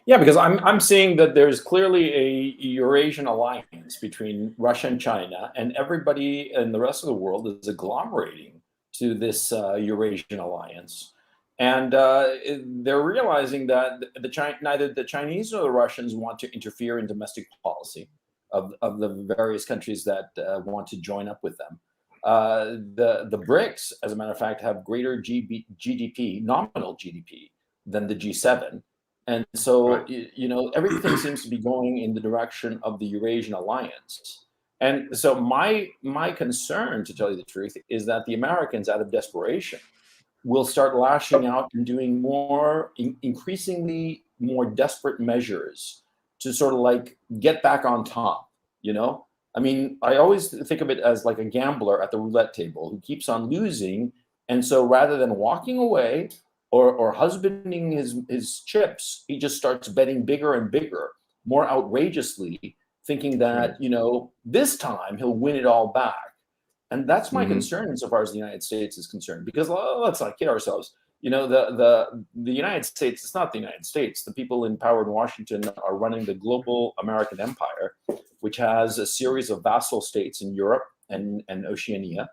Yeah, because I'm seeing that there's clearly a Eurasian alliance between Russia and China, and everybody in the rest of the world is agglomerating to this Eurasian alliance. And they're realizing that neither the Chinese nor the Russians want to interfere in domestic policy of the various countries that want to join up with them. The BRICS, as a matter of fact, have greater GDP, nominal GDP, than the G7. And so, Right. Everything seems to be going in the direction of the Eurasian alliance. And so my concern, to tell you the truth, is that the Americans, out of desperation, will start lashing out and doing increasingly more desperate measures to sort of like get back on top, I mean, I always think of it as like a gambler at the roulette table who keeps on losing. And so rather than walking away or husbanding his chips, he just starts betting bigger and bigger, more outrageously, thinking that, this time he'll win it all back. And that's my concern insofar as the United States is concerned, because let's not kid ourselves. The United States, it's not the United States. The people in power in Washington are running the global American empire, which has a series of vassal states in Europe and Oceania.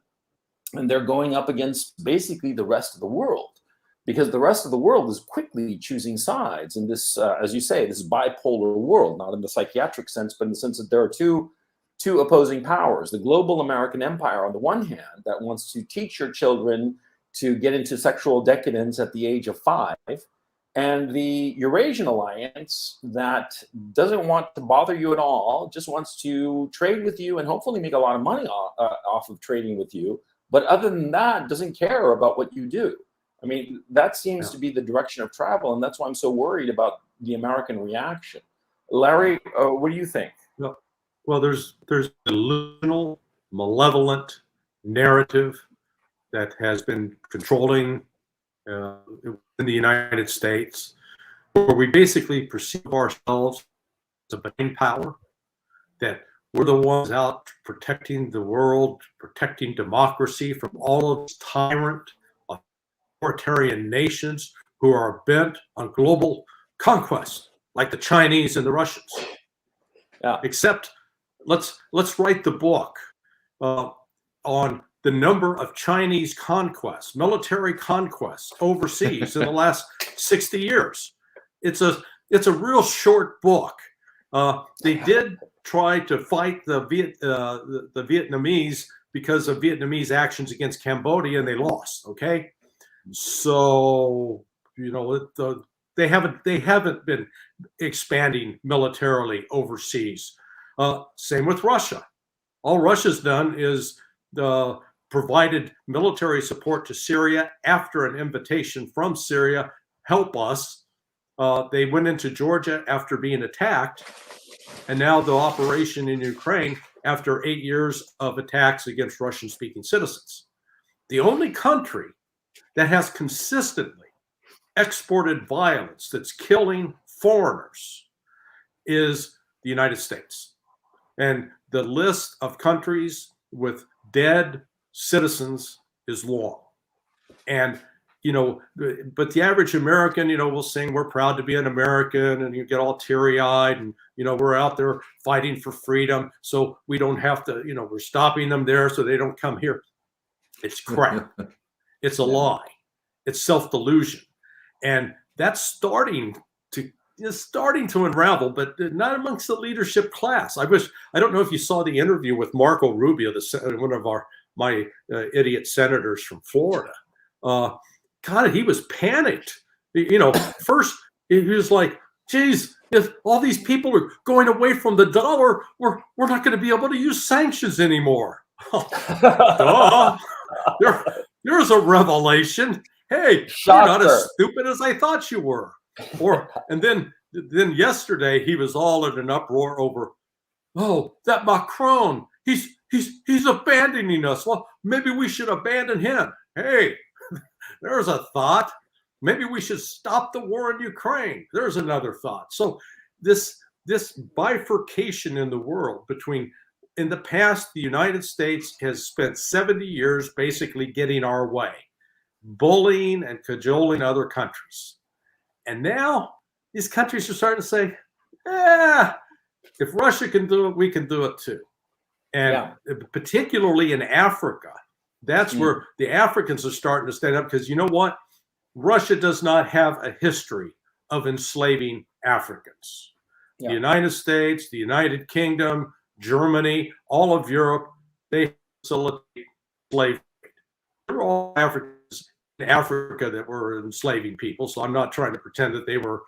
And they're going up against basically the rest of the world, because the rest of the world is quickly choosing sides in this, as you say, this bipolar world, not in the psychiatric sense, but in the sense that there are two opposing powers. The global American empire, on the one hand, that wants to teach your children to get into sexual decadence at the age of 5, and the Eurasian alliance that doesn't want to bother you at all, just wants to trade with you and hopefully make a lot of money off of trading with you. But other than that, doesn't care about what you do. I mean, that seems to be the direction of travel, and that's why I'm so worried about the American reaction. Larry, what do you think? Well, there's a delusional, malevolent narrative that has been controlling in the United States, where we basically perceive ourselves as a benign power, that we're the ones out protecting the world, protecting democracy from all of these tyrant, authoritarian nations who are bent on global conquest, like the Chinese and the Russians. Yeah. Except let's write the book on the number of Chinese conquests, military conquests overseas in the last 60 years. It's a real short book. They did try to fight the Vietnamese because of Vietnamese actions against Cambodia, and they lost. Okay, so they haven't been expanding militarily overseas. Same with Russia. All Russia's done is provided military support to Syria after an invitation from Syria, help us. They went into Georgia after being attacked, and now the operation in Ukraine after 8 years of attacks against Russian-speaking citizens. The only country that has consistently exported violence that's killing foreigners is the United States. And the list of countries with dead citizens is long. And but the average American, will sing, "We're proud to be an American," and you get all teary-eyed, and, we're out there fighting for freedom, so we don't have to, we're stopping them there so they don't come here. It's crap. It's a lie. It's self-delusion. And that's starting to unravel, but not amongst the leadership class. I don't know if you saw the interview with Marco Rubio, one of my idiot senators from Florida. God, he was panicked. First he was like, geez, if all these people are going away from the dollar, we're not going to be able to use sanctions anymore. Duh. There's a revelation. Hey, you're not as stupid as I thought you were. And then yesterday he was all in an uproar over, oh, that Macron, he's abandoning us. Well, maybe we should abandon him. Hey, there's a thought. Maybe we should stop the war in Ukraine. There's another thought. So this bifurcation in the world between, in the past, the United States has spent 70 years basically getting our way, bullying and cajoling other countries. And now these countries are starting to say, if Russia can do it, we can do it too. And particularly in Africa, that's where the Africans are starting to stand up, because you know what? Russia does not have a history of enslaving Africans. The United States, the United Kingdom, Germany, all of Europe, they facilitate slavery. They're all Africans in Africa that were enslaving people. So I'm not trying to pretend that they were,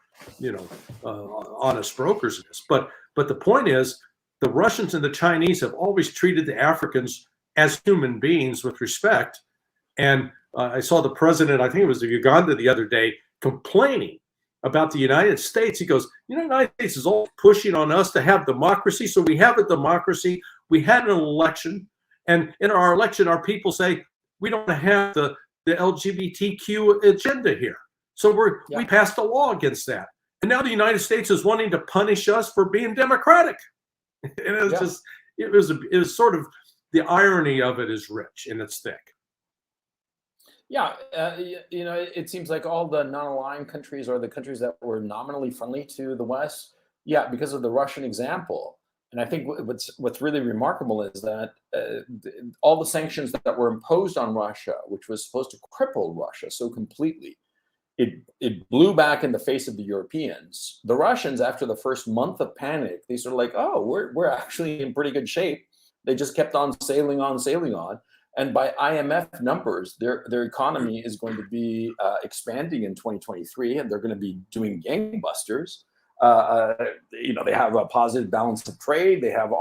honest brokers in this. But the point is, the Russians and the Chinese have always treated the Africans as human beings with respect. And I saw the president, I think it was of Uganda the other day, complaining about the United States. He goes, the United States is all pushing on us to have democracy. So we have a democracy. We had an election. And in our election, our people say, we don't have the LGBTQ agenda here. So we passed a law against that. And now the United States is wanting to punish us for being democratic. And it was sort of, the irony of it is rich and it's thick. Yeah, it seems like all the non-aligned countries, or the countries that were nominally friendly to the West, because of the Russian example. And I think what's really remarkable is that all the sanctions that were imposed on Russia, which was supposed to cripple Russia so completely, it blew back in the face of the Europeans. The Russians, after the first month of panic, they sort of like, oh, we're actually in pretty good shape. They just kept on sailing on. And by IMF numbers, their economy is going to be expanding in 2023, and they're going to be doing gangbusters. They have a positive balance of trade. They have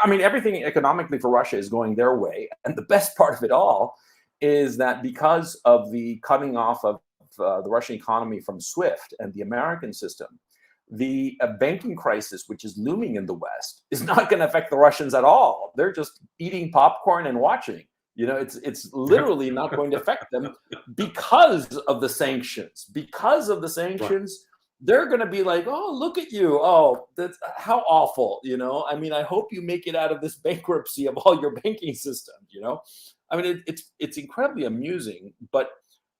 everything economically for Russia is going their way. And the best part of it all is that because of the cutting off of the Russian economy from SWIFT and the American system, the banking crisis, which is looming in the West, is not going to affect the Russians at all. They're just eating popcorn and watching. It's literally not going to affect them because of the sanctions. Because of the sanctions, they're going to be like, oh, look at you. Oh, that's how awful. I hope you make it out of this bankruptcy of all your banking system. It's incredibly amusing, but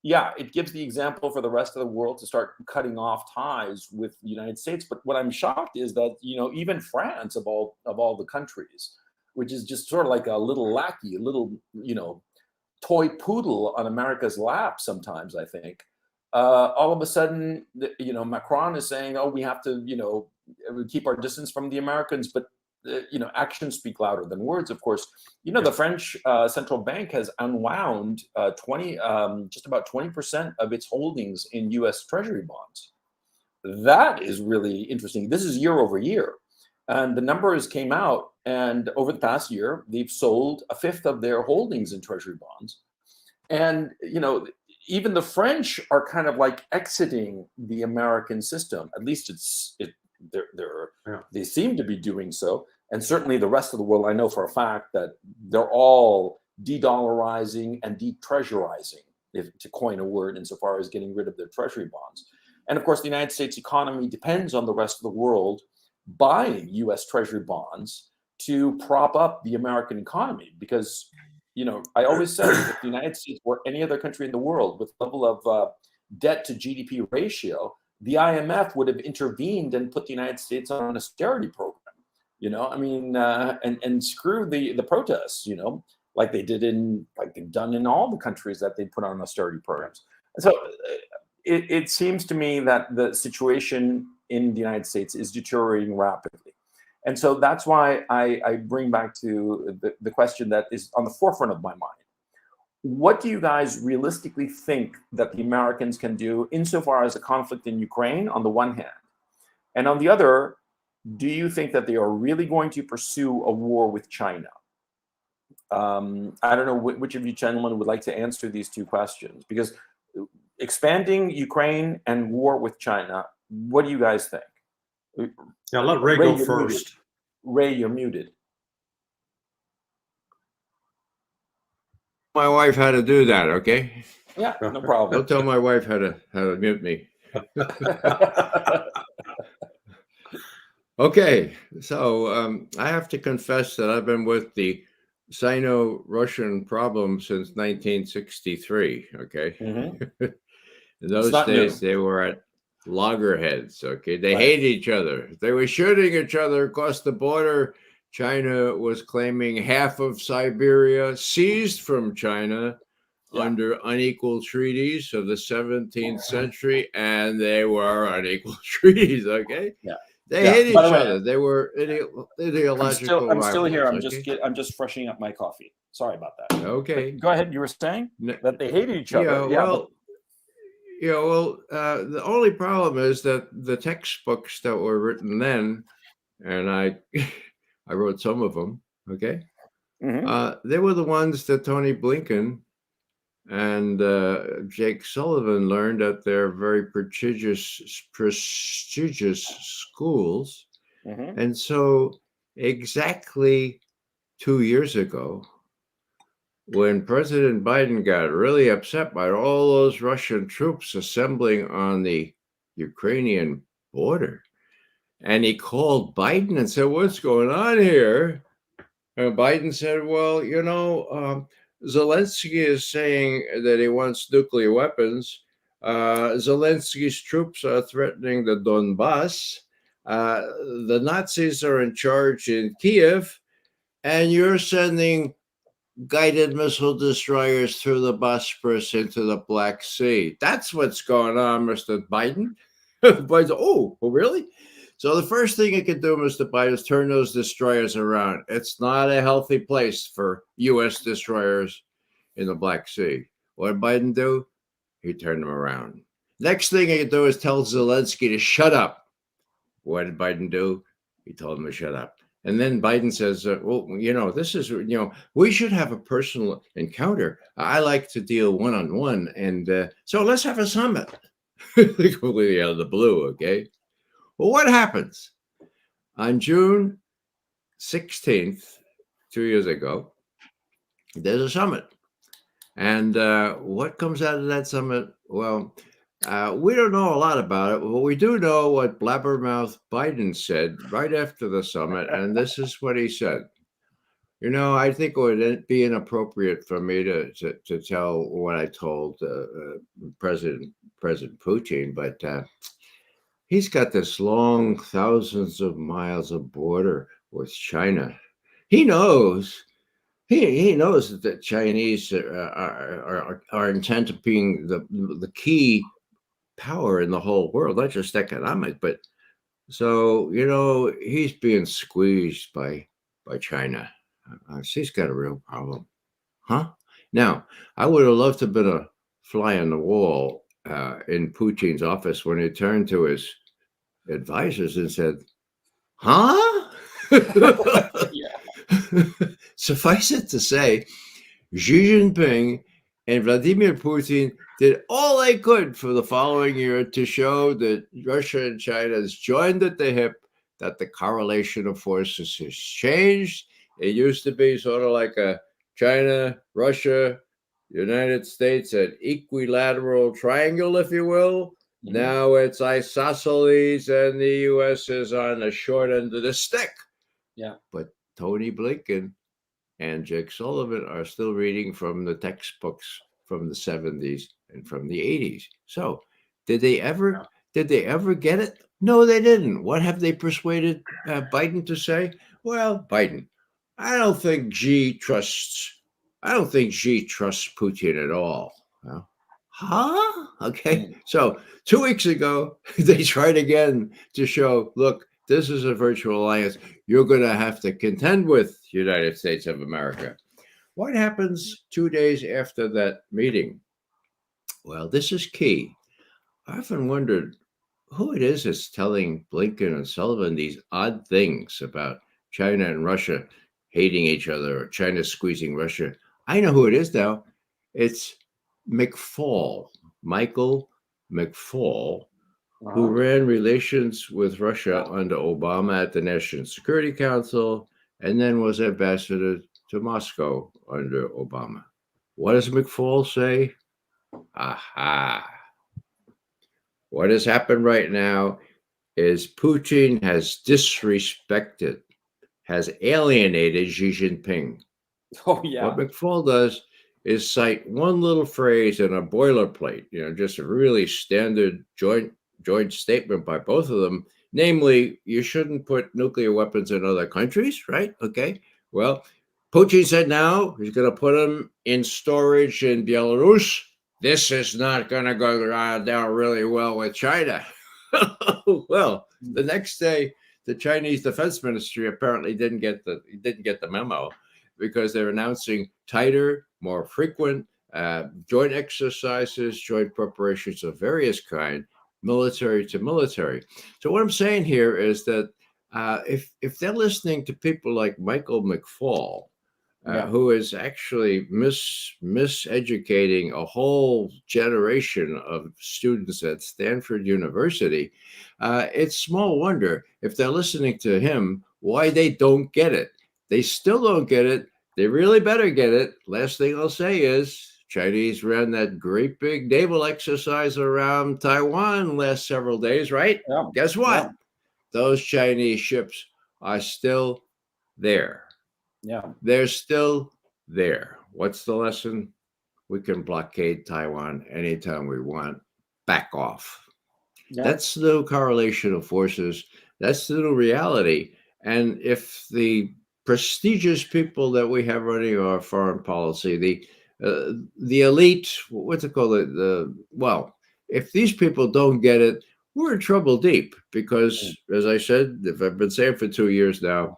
it gives the example for the rest of the world to start cutting off ties with the United States. But what I'm shocked is that, even France of all the countries, which is just sort of like a little lackey, a little, toy poodle on America's lap sometimes, I think, all of a sudden, Macron is saying, oh, we have to, keep our distance from the Americans, but actions speak louder than words, of course. The French central bank has unwound just about 20% of its holdings in U.S. Treasury bonds. That is really interesting. This is year over year. And the numbers came out, and over the past year, they've sold a fifth of their holdings in Treasury bonds. And, even the French are kind of like exiting the American system. At least they seem to be doing so. And certainly the rest of the world, I know for a fact that they're all de-dollarizing and de-treasurizing, to coin a word, insofar as getting rid of their treasury bonds. And of course, the United States economy depends on the rest of the world buying U.S. treasury bonds to prop up the American economy, because I always said if the United States were any other country in the world with level of debt to GDP ratio, the IMF would have intervened and put the United States on an austerity program. And screw the protests, like they've done in all the countries that they put on austerity programs. So it seems to me that the situation in the United States is deteriorating rapidly. And so that's why I bring back to the question that is on the forefront of my mind. What do you guys realistically think that the Americans can do insofar as the conflict in Ukraine on the one hand? And on the other, do you think that they are really going to pursue a war with China? I don't know which of you gentlemen would like to answer these two questions, because expanding Ukraine and war with China, what do you guys think? Yeah, let Ray go you're first. Muted. Ray, you're muted. My wife how to do that, okay? Yeah, no problem. Don't tell my wife how to mute me. Okay, so I have to confess that I've been with the Sino-Russian problem since 1963, okay? Mm-hmm. In those days, they were at loggerheads, okay? They hated each other. They were shooting each other across the border. China was claiming half of Siberia, seized from China under unequal treaties of the 17th century, and they were unequal treaties, okay? Yeah. They hate each other. They were ideological I'm still here. rivals, I'm just freshening up my coffee. Sorry about that. Okay. But go ahead. You were saying that they hated each other. The only problem is that the textbooks that were written then, and I wrote some of them, okay? Mm-hmm. They were the ones that Tony Blinken and Jake Sullivan learned at their very prestigious schools. Mm-hmm. And so exactly 2 years ago, when President Biden got really upset by all those Russian troops assembling on the Ukrainian border, and he called Biden and said, "What's going on here?" And Biden said, "Well, Zelensky is saying that he wants nuclear weapons. Zelensky's troops are threatening the Donbass. The Nazis are in charge in Kiev, and you're sending guided missile destroyers through the Bosporus into the Black Sea. That's what's going on, Mr. Biden." Biden's, oh, really? So the first thing you can do, Mr. Biden, is turn those destroyers around. It's not a healthy place for U.S. destroyers in the Black Sea. What did Biden do? He turned them around. Next thing he can do is tell Zelensky to shut up. What did Biden do? He told him to shut up. And then Biden says, this is, we should have a personal encounter. I like to deal one-on-one. And so let's have a summit. Completely out of the blue, okay? Well, what happens? On June 16th, 2 years ago, there's a summit. And what comes out of that summit? Well, we don't know a lot about it, but we do know what blabbermouth Biden said right after the summit. And this is what he said. I think it would be inappropriate for me to tell what I told President Putin, but he's got this long thousands of miles of border with China. He knows that the Chinese are intent on being the key power in the whole world, not just economic, but so he's being squeezed by China. She's got a real problem, huh? Now, I would have loved to have been a fly on the wall in Putin's office when he turned to his advisors and said, huh? Suffice it to say, Xi Jinping and Vladimir Putin did all they could for the following year to show that Russia and China has joined at the hip, that the correlation of forces has changed. It used to be sort of like a China, Russia, United States, an equilateral triangle, if you will. Mm-hmm. Now it's isosceles, and the U.S. is on the short end of the stick. Yeah. But Tony Blinken and Jake Sullivan are still reading from the textbooks from the 70s and from the 80s. So, did they ever get it? No, they didn't. What have they persuaded Biden to say? Well, Biden, I don't think Xi trusts Putin at all. Well, huh? Okay. So 2 weeks ago, they tried again to show, look, this is a virtual alliance you're going to have to contend with, United States of America. What happens 2 days after that meeting? Well, this is key. I often wondered who it is that's telling Blinken and Sullivan these odd things about China and Russia hating each other or China squeezing Russia. I know who it is now. It's McFaul, Michael McFaul, who ran relations with Russia under Obama at the National Security Council and then was ambassador to Moscow under Obama. What does McFaul say? Aha. What has happened right now is Putin has disrespected, has alienated Xi Jinping. Oh, yeah. What McFaul does is cite one little phrase in a boilerplate, just a really standard joint statement by both of them. Namely, you shouldn't put nuclear weapons in other countries, right? Okay. Well, Putin said now he's going to put them in storage in Belarus. This is not going to go down really well with China. Well, the next day, the Chinese Defense Ministry apparently didn't get the memo because they're announcing tighter, more frequent joint exercises, joint preparations of various kinds, military to military. So what I'm saying here is that if they're listening to people like Michael McFaul, who is actually miseducating a whole generation of students at Stanford University, it's small wonder if they're listening to him why they don't get it. They still don't get it. They really better get it. Last thing I'll say is Chinese ran that great big naval exercise around Taiwan last several days, right? Yeah. Guess what? Yeah. Those Chinese ships are still there. Yeah. They're still there. What's the lesson? We can blockade Taiwan anytime we want. Back off. Yeah. That's the new correlation of forces. That's the new reality. And if the prestigious people that we have running our foreign policy, the elite, what's it called? If these people don't get it, we're in trouble deep because, as I said, if I've been saying for 2 years now,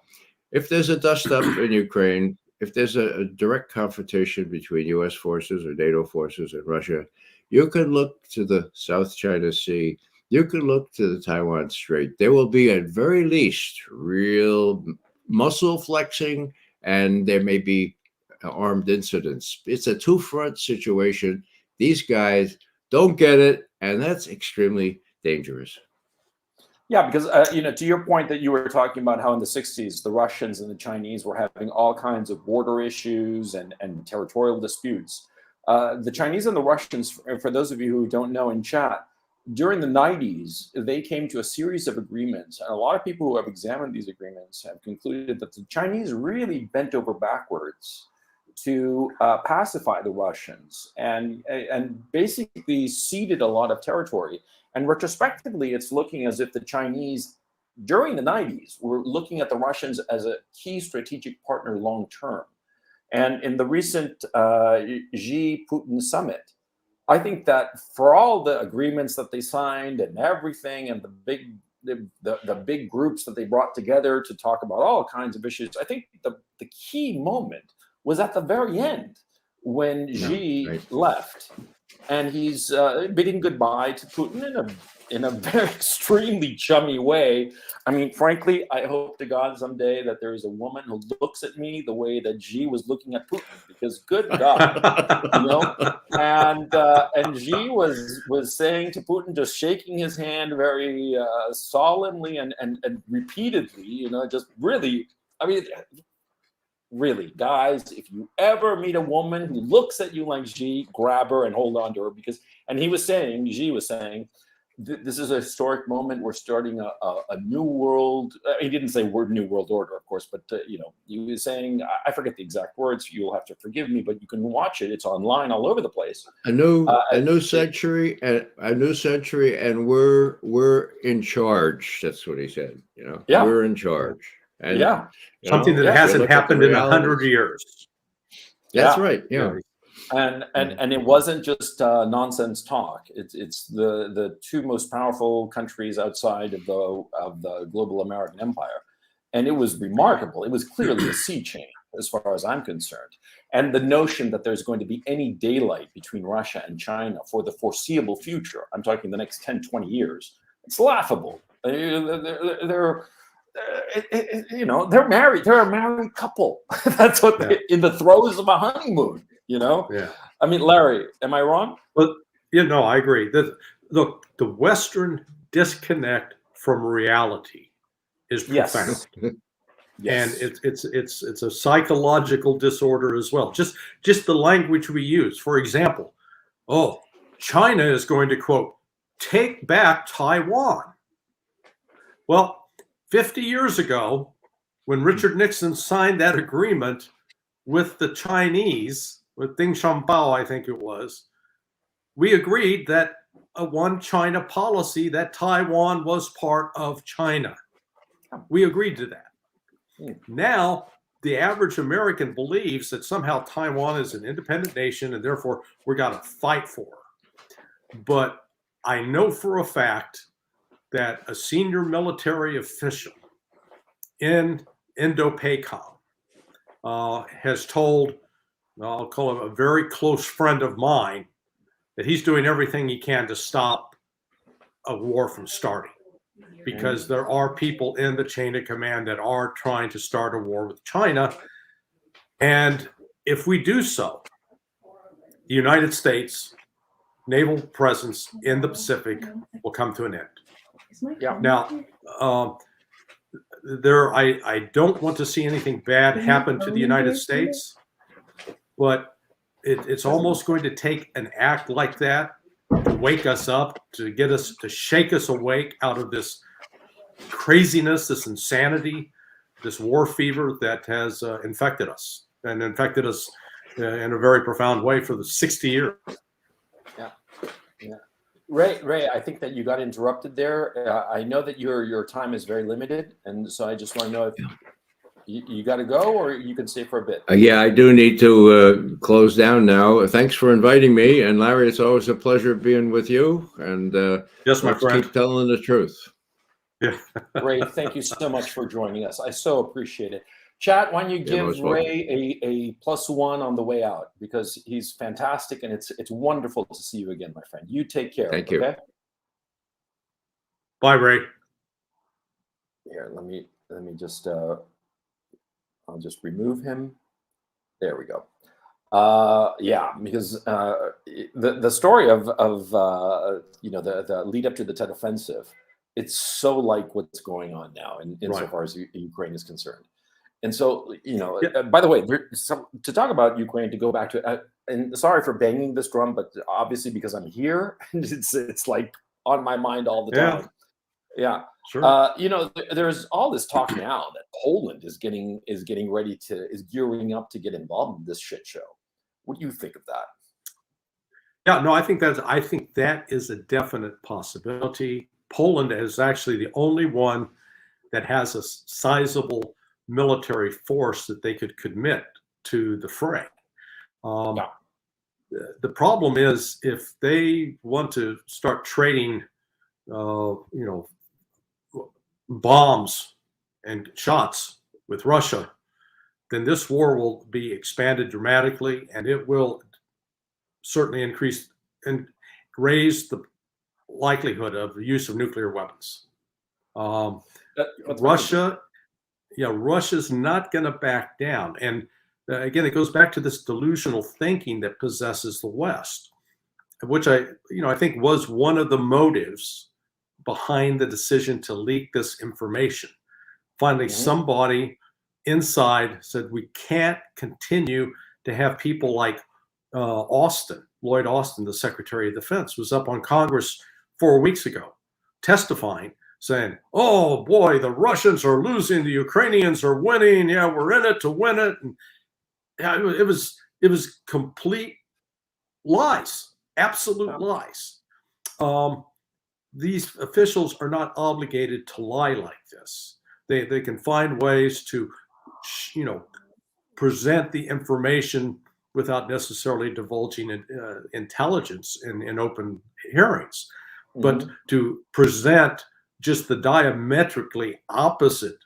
if there's a dust up in Ukraine, if there's a direct confrontation between U.S. forces or NATO forces and Russia, you can look to the South China Sea. You can look to the Taiwan Strait. There will be, at very least, real muscle flexing, and there may be armed incidents. It's a two-front situation. These guys don't get it, and that's extremely dangerous. Yeah, because, to your point that you were talking about how in the 60s, the Russians and the Chinese were having all kinds of border issues and territorial disputes. The Chinese and the Russians, for those of you who don't know in chat, during the 90s, they came to a series of agreements. And a lot of people who have examined these agreements have concluded that the Chinese really bent over backwards to pacify the Russians and basically ceded a lot of territory. And retrospectively, it's looking as if the Chinese, during the 90s, were looking at the Russians as a key strategic partner long term. And in the recent Xi-Putin summit, I think that for all the agreements that they signed and everything, and the big groups that they brought together to talk about all kinds of issues, I think the key moment was at the very end when Xi left. And he's bidding goodbye to Putin in a very extremely chummy way. I mean, frankly, I hope to God someday that there is a woman who looks at me the way that Xi was looking at Putin, because good God, And Xi was saying to Putin, just shaking his hand very solemnly and repeatedly, just really, I mean. Really, guys, if you ever meet a woman who looks at you like Xi, grab her and hold on to her, Xi was saying this is a historic moment. We're starting a new world. He didn't say word new world order, of course, but you know, he was saying, I forget the exact words. You'll have to forgive me, but you can watch it. It's online all over the place. A new century, and a new century, and we're in charge. That's what he said. You know, Yeah. We're in charge, and yeah, Something that yeah, hasn't happened in 100 years. That's Yeah. right. Yeah. And it wasn't just nonsense talk. It's the two most powerful countries outside of the global American empire, and it was remarkable. It was clearly a sea change as far as I'm concerned. And the notion that there's going to be any daylight between Russia and China for the foreseeable future, I'm talking the next 10, 20 years, it's laughable. They're you know, they're married. They're a married couple. That's what in the throes of a honeymoon. You know. Yeah. I mean, Larry, am I wrong? Well, you know, I agree. Look, the Western disconnect from reality is profound. Yes. And it's a psychological disorder as well. Just the language we use. For example, oh, China is going to, quote, take back Taiwan. Well, 50 years ago, when Richard Nixon signed that agreement with the Chinese, with Deng Xiaoping, I think it was, we agreed that a one China policy, that Taiwan was part of China. We agreed to that. Now, the average American believes that somehow Taiwan is an independent nation and therefore we got to fight for her. But I know for a fact that a senior military official in Indo-PACOM has told, I'll call him a very close friend of mine, that he's doing everything he can to stop a war from starting, because there are people in the chain of command that are trying to start a war with China. And if we do so, the United States naval presence in the Pacific will come to an end. Yeah. Now, I don't want to see anything bad happen to the United States, but it's almost going to take an act like that to wake us up, to get us, to shake us awake out of this craziness, this insanity, this war fever that has infected us in a very profound way for the 60 years. Yeah. Ray, I think that you got interrupted there. I know that your time is very limited, and so I just want to know if you got to go or you can stay for a bit. Yeah, I do need to close down now. Thanks for inviting me, and Larry, it's always a pleasure being with you. And yes, my friend, keep telling the truth. Yeah. Ray, thank you so much for joining us. I so appreciate it. Chat, why don't you give Ray a +1 on the way out, because he's fantastic, and it's wonderful to see you again, my friend. You take care. Thank you. Okay? Bye, Ray. Here, let me just I'll just remove him. There we go. Yeah, because the story of you know, the lead up to the Tet Offensive, it's so like what's going on now insofar as Ukraine is concerned. And so, you know, by the way, to talk about Ukraine, to go back to, and sorry for banging this drum, but obviously because I'm here, and it's like on my mind all the time. Yeah. Sure. You know, there's all this talk now that Poland is gearing up to get involved in this shit show. What do you think of that? Yeah, no, I think that is a definite possibility. Poland is actually the only one that has a sizable military force that they could commit to the fray. The problem is, if they want to start trading, you know, bombs and shots with Russia, then this war will be expanded dramatically, and it will certainly increase and raise the likelihood of the use of nuclear weapons. Russia's not going to back down. And again, it goes back to this delusional thinking that possesses the West, which I think was one of the motives behind the decision to leak this information. Finally, somebody inside said, we can't continue to have people like Lloyd Austin, the Secretary of Defense, was up on Congress 4 weeks ago. testifying, saying, "Oh boy, the Russians are losing, the Ukrainians are winning. Yeah, we're in it to win it." And yeah, it was complete lies, absolute lies. These officials are not obligated to lie like this. They can find ways to, present the information without necessarily divulging intelligence in open hearings, but to present just the diametrically opposite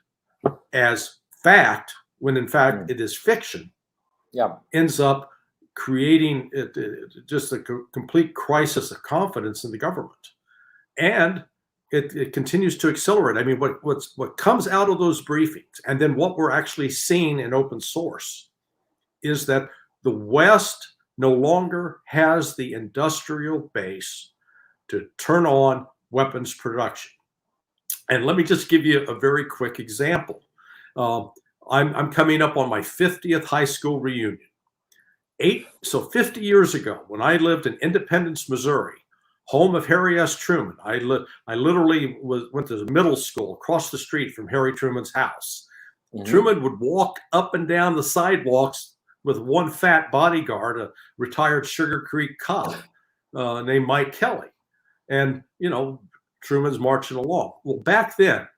as fact, when in fact it is fiction, ends up creating just a complete crisis of confidence in the government. And it continues to accelerate. I mean, what comes out of those briefings, and then what we're actually seeing in open source, is that the West no longer has the industrial base to turn on weapons production. And let me just give you a very quick example. I'm coming up on my 50th high school reunion. 50 years ago, when I lived in Independence, Missouri, home of Harry S. Truman. I literally went to middle school across the street from Harry Truman's house. Truman would walk up and down the sidewalks with one fat bodyguard, a retired Sugar Creek cop named Mike Kelly. And, Truman's marching along. Well, back then,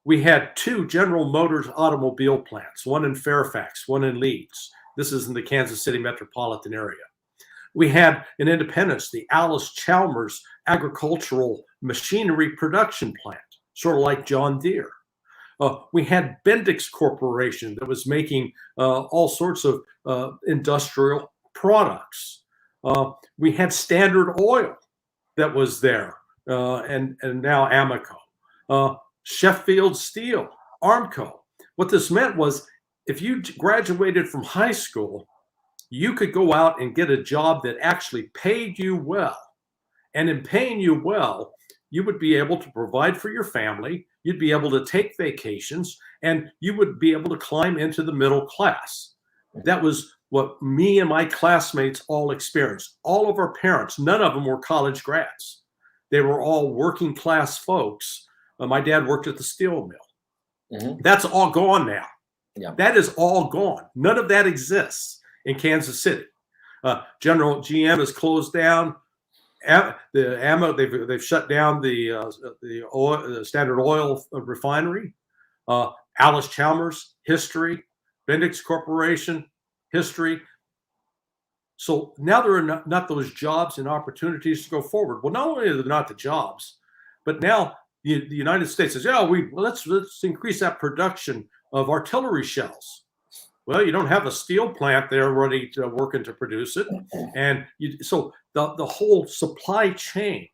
we had 2 General Motors automobile plants, one in Fairfax, one in Leeds. This is in the Kansas City metropolitan area. We had in Independence the Alice Chalmers agricultural machinery production plant, sort of like John Deere. We had Bendix Corporation that was making all sorts of industrial products. We had Standard Oil that was there, and now Amoco. Sheffield Steel, Armco. What this meant was, if you graduated from high school, you could go out and get a job that actually paid you well. And in paying you well, you would be able to provide for your family, you'd be able to take vacations, and you would be able to climb into the middle class. That was what me and my classmates all experienced. All of our parents, none of them were college grads. They were all working class folks. My dad worked at the steel mill. That's all gone now. That is all gone. None of that exists in Kansas City. General GM has closed down. They've shut down the Standard Oil refinery. Alice Chalmers, history. Bendix Corporation, history. So now there are not those jobs and opportunities to go forward. Well, not only are there not the jobs, but now the United States says, let's increase that production of artillery shells. Well, you don't have a steel plant there ready to working to produce it. And so the whole supply chain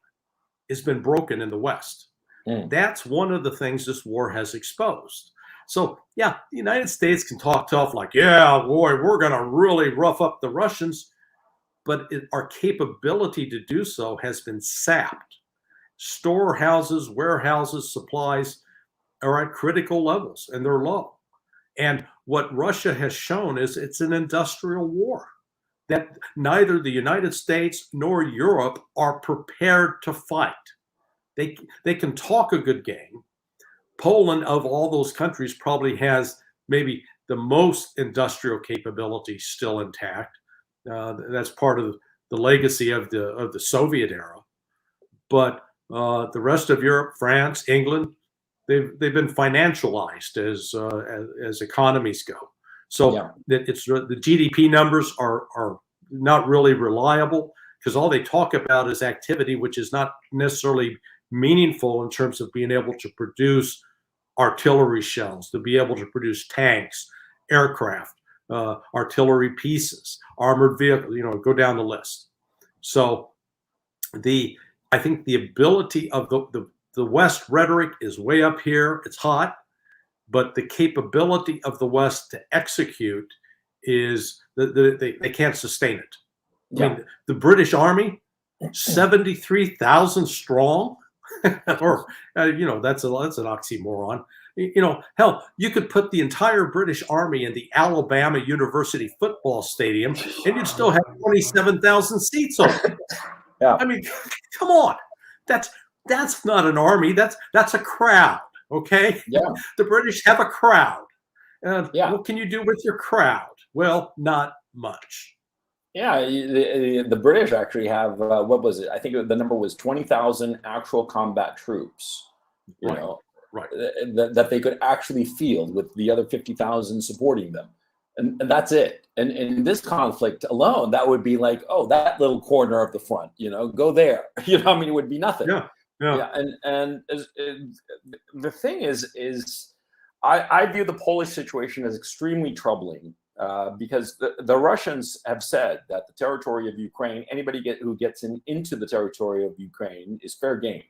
has been broken in the West. That's one of the things this war has exposed. So, the United States can talk tough like, we're going to really rough up the Russians. But our capability to do so has been sapped. Storehouses, warehouses, supplies are at critical levels, and they're low. And what Russia has shown is it's an industrial war that neither the United States nor Europe are prepared to fight. They can talk a good game. Poland, of all those countries, probably has maybe the most industrial capability still intact. That's part of the legacy of the Soviet era. But the rest of Europe, France, England, they've been financialized as economies go. So it's the GDP numbers are not really reliable, because all they talk about is activity, which is not necessarily meaningful in terms of being able to produce artillery shells, to be able to produce tanks, aircraft, artillery pieces, armored vehicles, go down the list. So I think the ability of the West rhetoric is way up here. It's hot, but the capability of the West to execute is they can't sustain it. I mean, the British Army, 73,000 strong, or that's an oxymoron. Hell, you could put the entire British Army in the Alabama University football stadium, and you'd still have 27,000 seats open. I mean, come on. That's not an army. That's a crowd. Okay. Yeah. The British have a crowd. And Yeah. what can you do with your crowd? Well, not much. Yeah, the British actually have what was it? I think the number was 20,000 actual combat troops. You Right. know, Right. that they could actually field with the other 50,000 supporting them, and that's it. And in this conflict alone, that would be like, oh, that little corner of the front, go there. I mean, it would be nothing. Yeah. Yeah. Yeah, and the thing is I view the Polish situation as extremely troubling because the Russians have said that the territory of Ukraine, anybody who gets into the territory of Ukraine is fair game.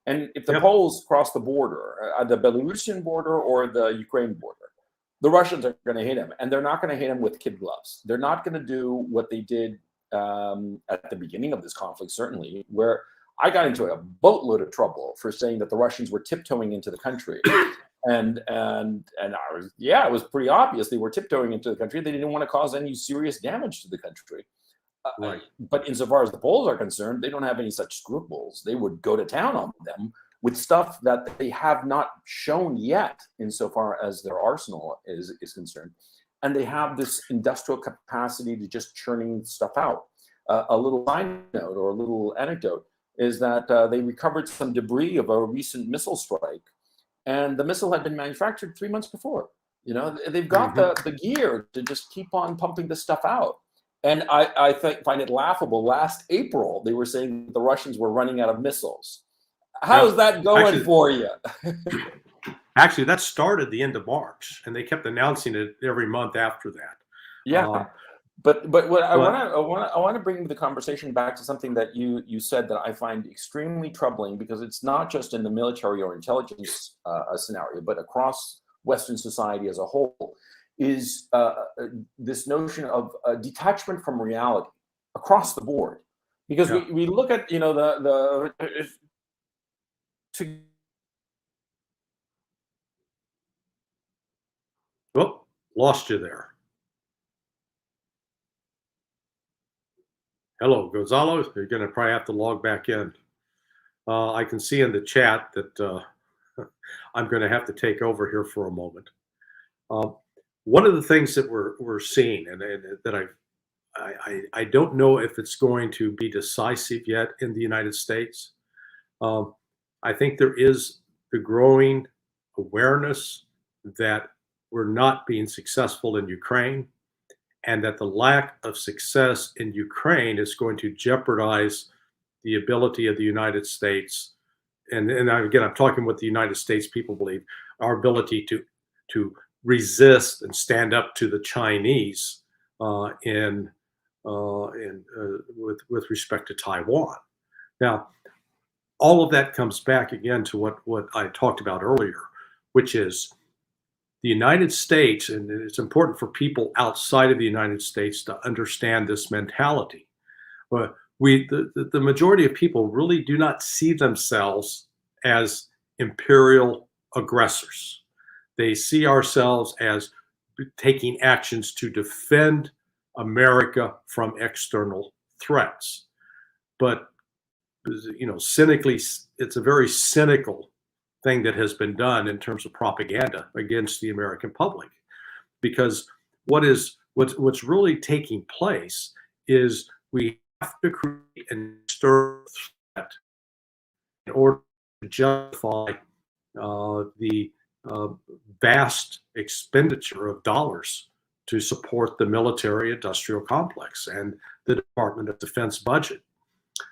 And if the Yep. Poles cross the border, the Belarusian border or the Ukraine border, the Russians are going to hit them, and they're not going to hit them with kid gloves. They're not going to do what they did at the beginning of this conflict, certainly, where I got into a boatload of trouble for saying that the Russians were tiptoeing into the country. And it was pretty obvious they were tiptoeing into the country. They didn't want to cause any serious damage to the country. Right. But insofar as the Poles are concerned, they don't have any such scruples. They would go to town on them with stuff that they have not shown yet, insofar as their arsenal is concerned. And they have this industrial capacity to just churning stuff out. A little side note or a little anecdote is that they recovered some debris of a recent missile strike, and the missile had been manufactured 3 months before. They've got the gear to just keep on pumping this stuff out. And I find it laughable. Last April, they were saying the Russians were running out of missiles. How's that going for you? Actually, that started the end of March, and they kept announcing it every month after that. Yeah. But what I want to bring the conversation back to something that you said that I find extremely troubling, because it's not just in the military or intelligence scenario, but across Western society as a whole, is this notion of detachment from reality across the board. Because we look at Oh, lost you there. Hello, Gonzalo. You're going to probably have to log back in. I can see in the chat that I'm going to have to take over here for a moment. One of the things that we're seeing, and that I don't know if it's going to be decisive yet in the United States. I think there is the growing awareness that we're not being successful in Ukraine, and that the lack of success in Ukraine is going to jeopardize the ability of the United States. And again, I'm talking what the United States people believe, our ability to resist and stand up to the Chinese with respect to Taiwan. Now, all of that comes back again to what I talked about earlier, which is the United States, and it's important for people outside of the United States to understand this mentality. But the majority of people really do not see themselves as imperial aggressors. They see ourselves as taking actions to defend America from external threats. But cynically, it's a very cynical thing that has been done in terms of propaganda against the American public, because what's really taking place is we have to create an external threat in order to justify the vast expenditure of dollars to support the military industrial complex and the Department of Defense budget.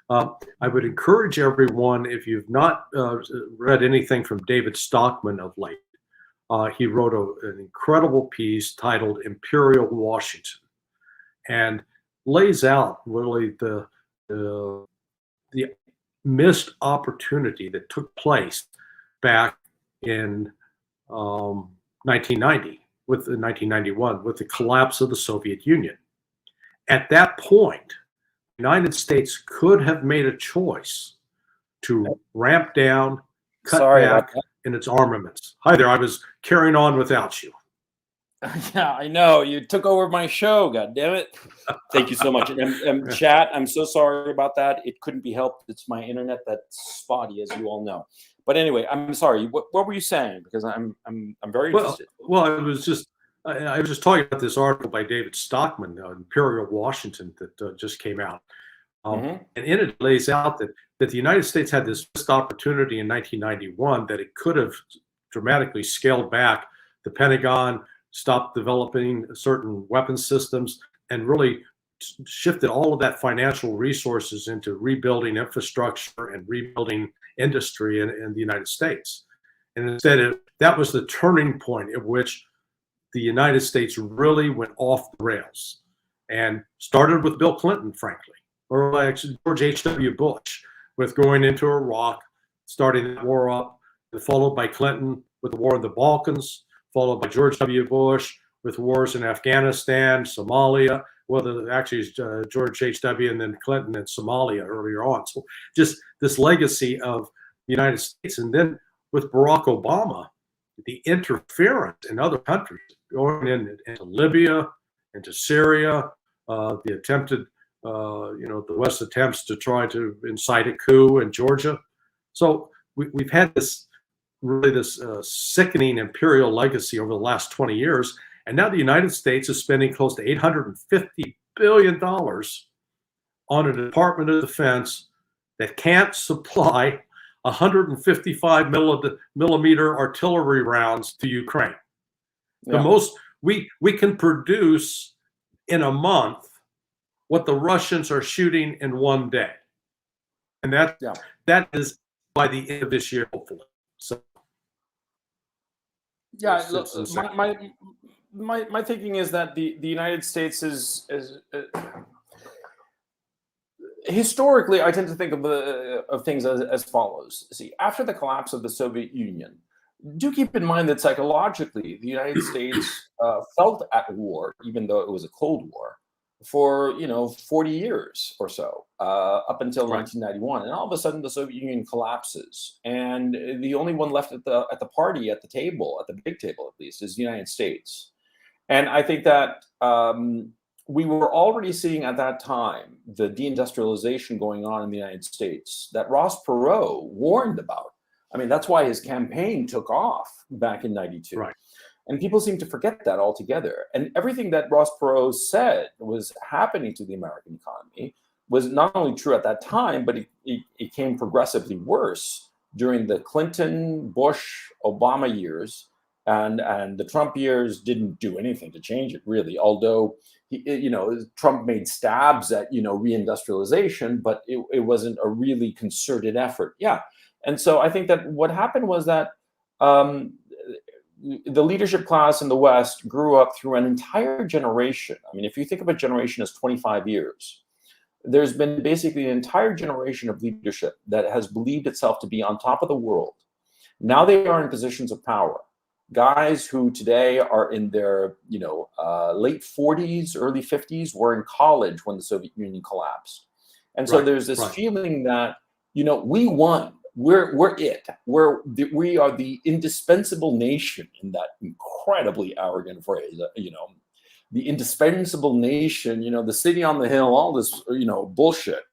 I would encourage everyone, if you've not read anything from David Stockman of late, he wrote an incredible piece titled Imperial Washington, and lays out really the missed opportunity that took place back in 1991 with the collapse of the Soviet Union. At that point, the United States could have made a choice to ramp down, cut back in its armaments. Hi there, I was carrying on without you. Yeah, I know. You took over my show. God damn it. Thank you so much. And chat, I'm so sorry about that. It couldn't be helped. It's my internet that's spotty, as you all know. But anyway, I'm sorry. What were you saying? Because I'm very interested. Well, I was just talking about this article by David Stockman, Imperial Washington, that just came out. And in it lays out that the United States had this missed opportunity in 1991 that it could have dramatically scaled back the Pentagon, stopped developing certain weapon systems, and really shifted all of that financial resources into rebuilding infrastructure and rebuilding industry in the United States. And instead, that was the turning point at which the United States really went off the rails, and started with Bill Clinton, frankly, or actually George H.W. Bush, with going into Iraq, starting that war up, and followed by Clinton with the war in the Balkans, followed by George W. Bush with wars in Afghanistan, Somalia. Well, actually, it's George H.W. and then Clinton and Somalia earlier on. So just this legacy of the United States. And then with Barack Obama, the interference in other countries, going into Libya, into Syria, the attempted, the West attempts to try to incite a coup in Georgia. So we've had this sickening imperial legacy over the last 20 years. And now the United States is spending close to $850 billion on a Department of Defense that can't supply 155 millimeter artillery rounds to Ukraine. Yeah. The most we can produce in a month what the Russians are shooting in one day. And that is by the end of this year, hopefully. So yeah, look, my thinking is that the United States is historically, I tend to think of things as follows. See, after the collapse of the Soviet Union, do keep in mind that psychologically, the United States felt at war, even though it was a Cold War, for 40 years or so, up until 1991, and all of a sudden the Soviet Union collapses, and the only one left at the party, at the table, at the big table at least, is the United States. And I think that we were already seeing at that time the deindustrialization going on in the United States that Ross Perot warned about. I mean, that's why his campaign took off back in '92. Right. And people seem to forget that altogether. And everything that Ross Perot said was happening to the American economy was not only true at that time, but it came progressively worse during the Clinton, Bush, Obama years. And the Trump years didn't do anything to change it, really. Although, Trump made stabs at, reindustrialization, but it wasn't a really concerted effort. Yeah. And so I think that what happened was that the leadership class in the West grew up through an entire generation. I mean, if you think of a generation as 25 years, there's been basically an entire generation of leadership that has believed itself to be on top of the world. Now they are in positions of power. Guys who today are in their, late 40s, early 50s, were in college when the Soviet Union collapsed. And so there's this feeling that, we won. We're it. We are the indispensable nation, in that incredibly arrogant phrase. The indispensable nation. The city on the hill. All this bullshit,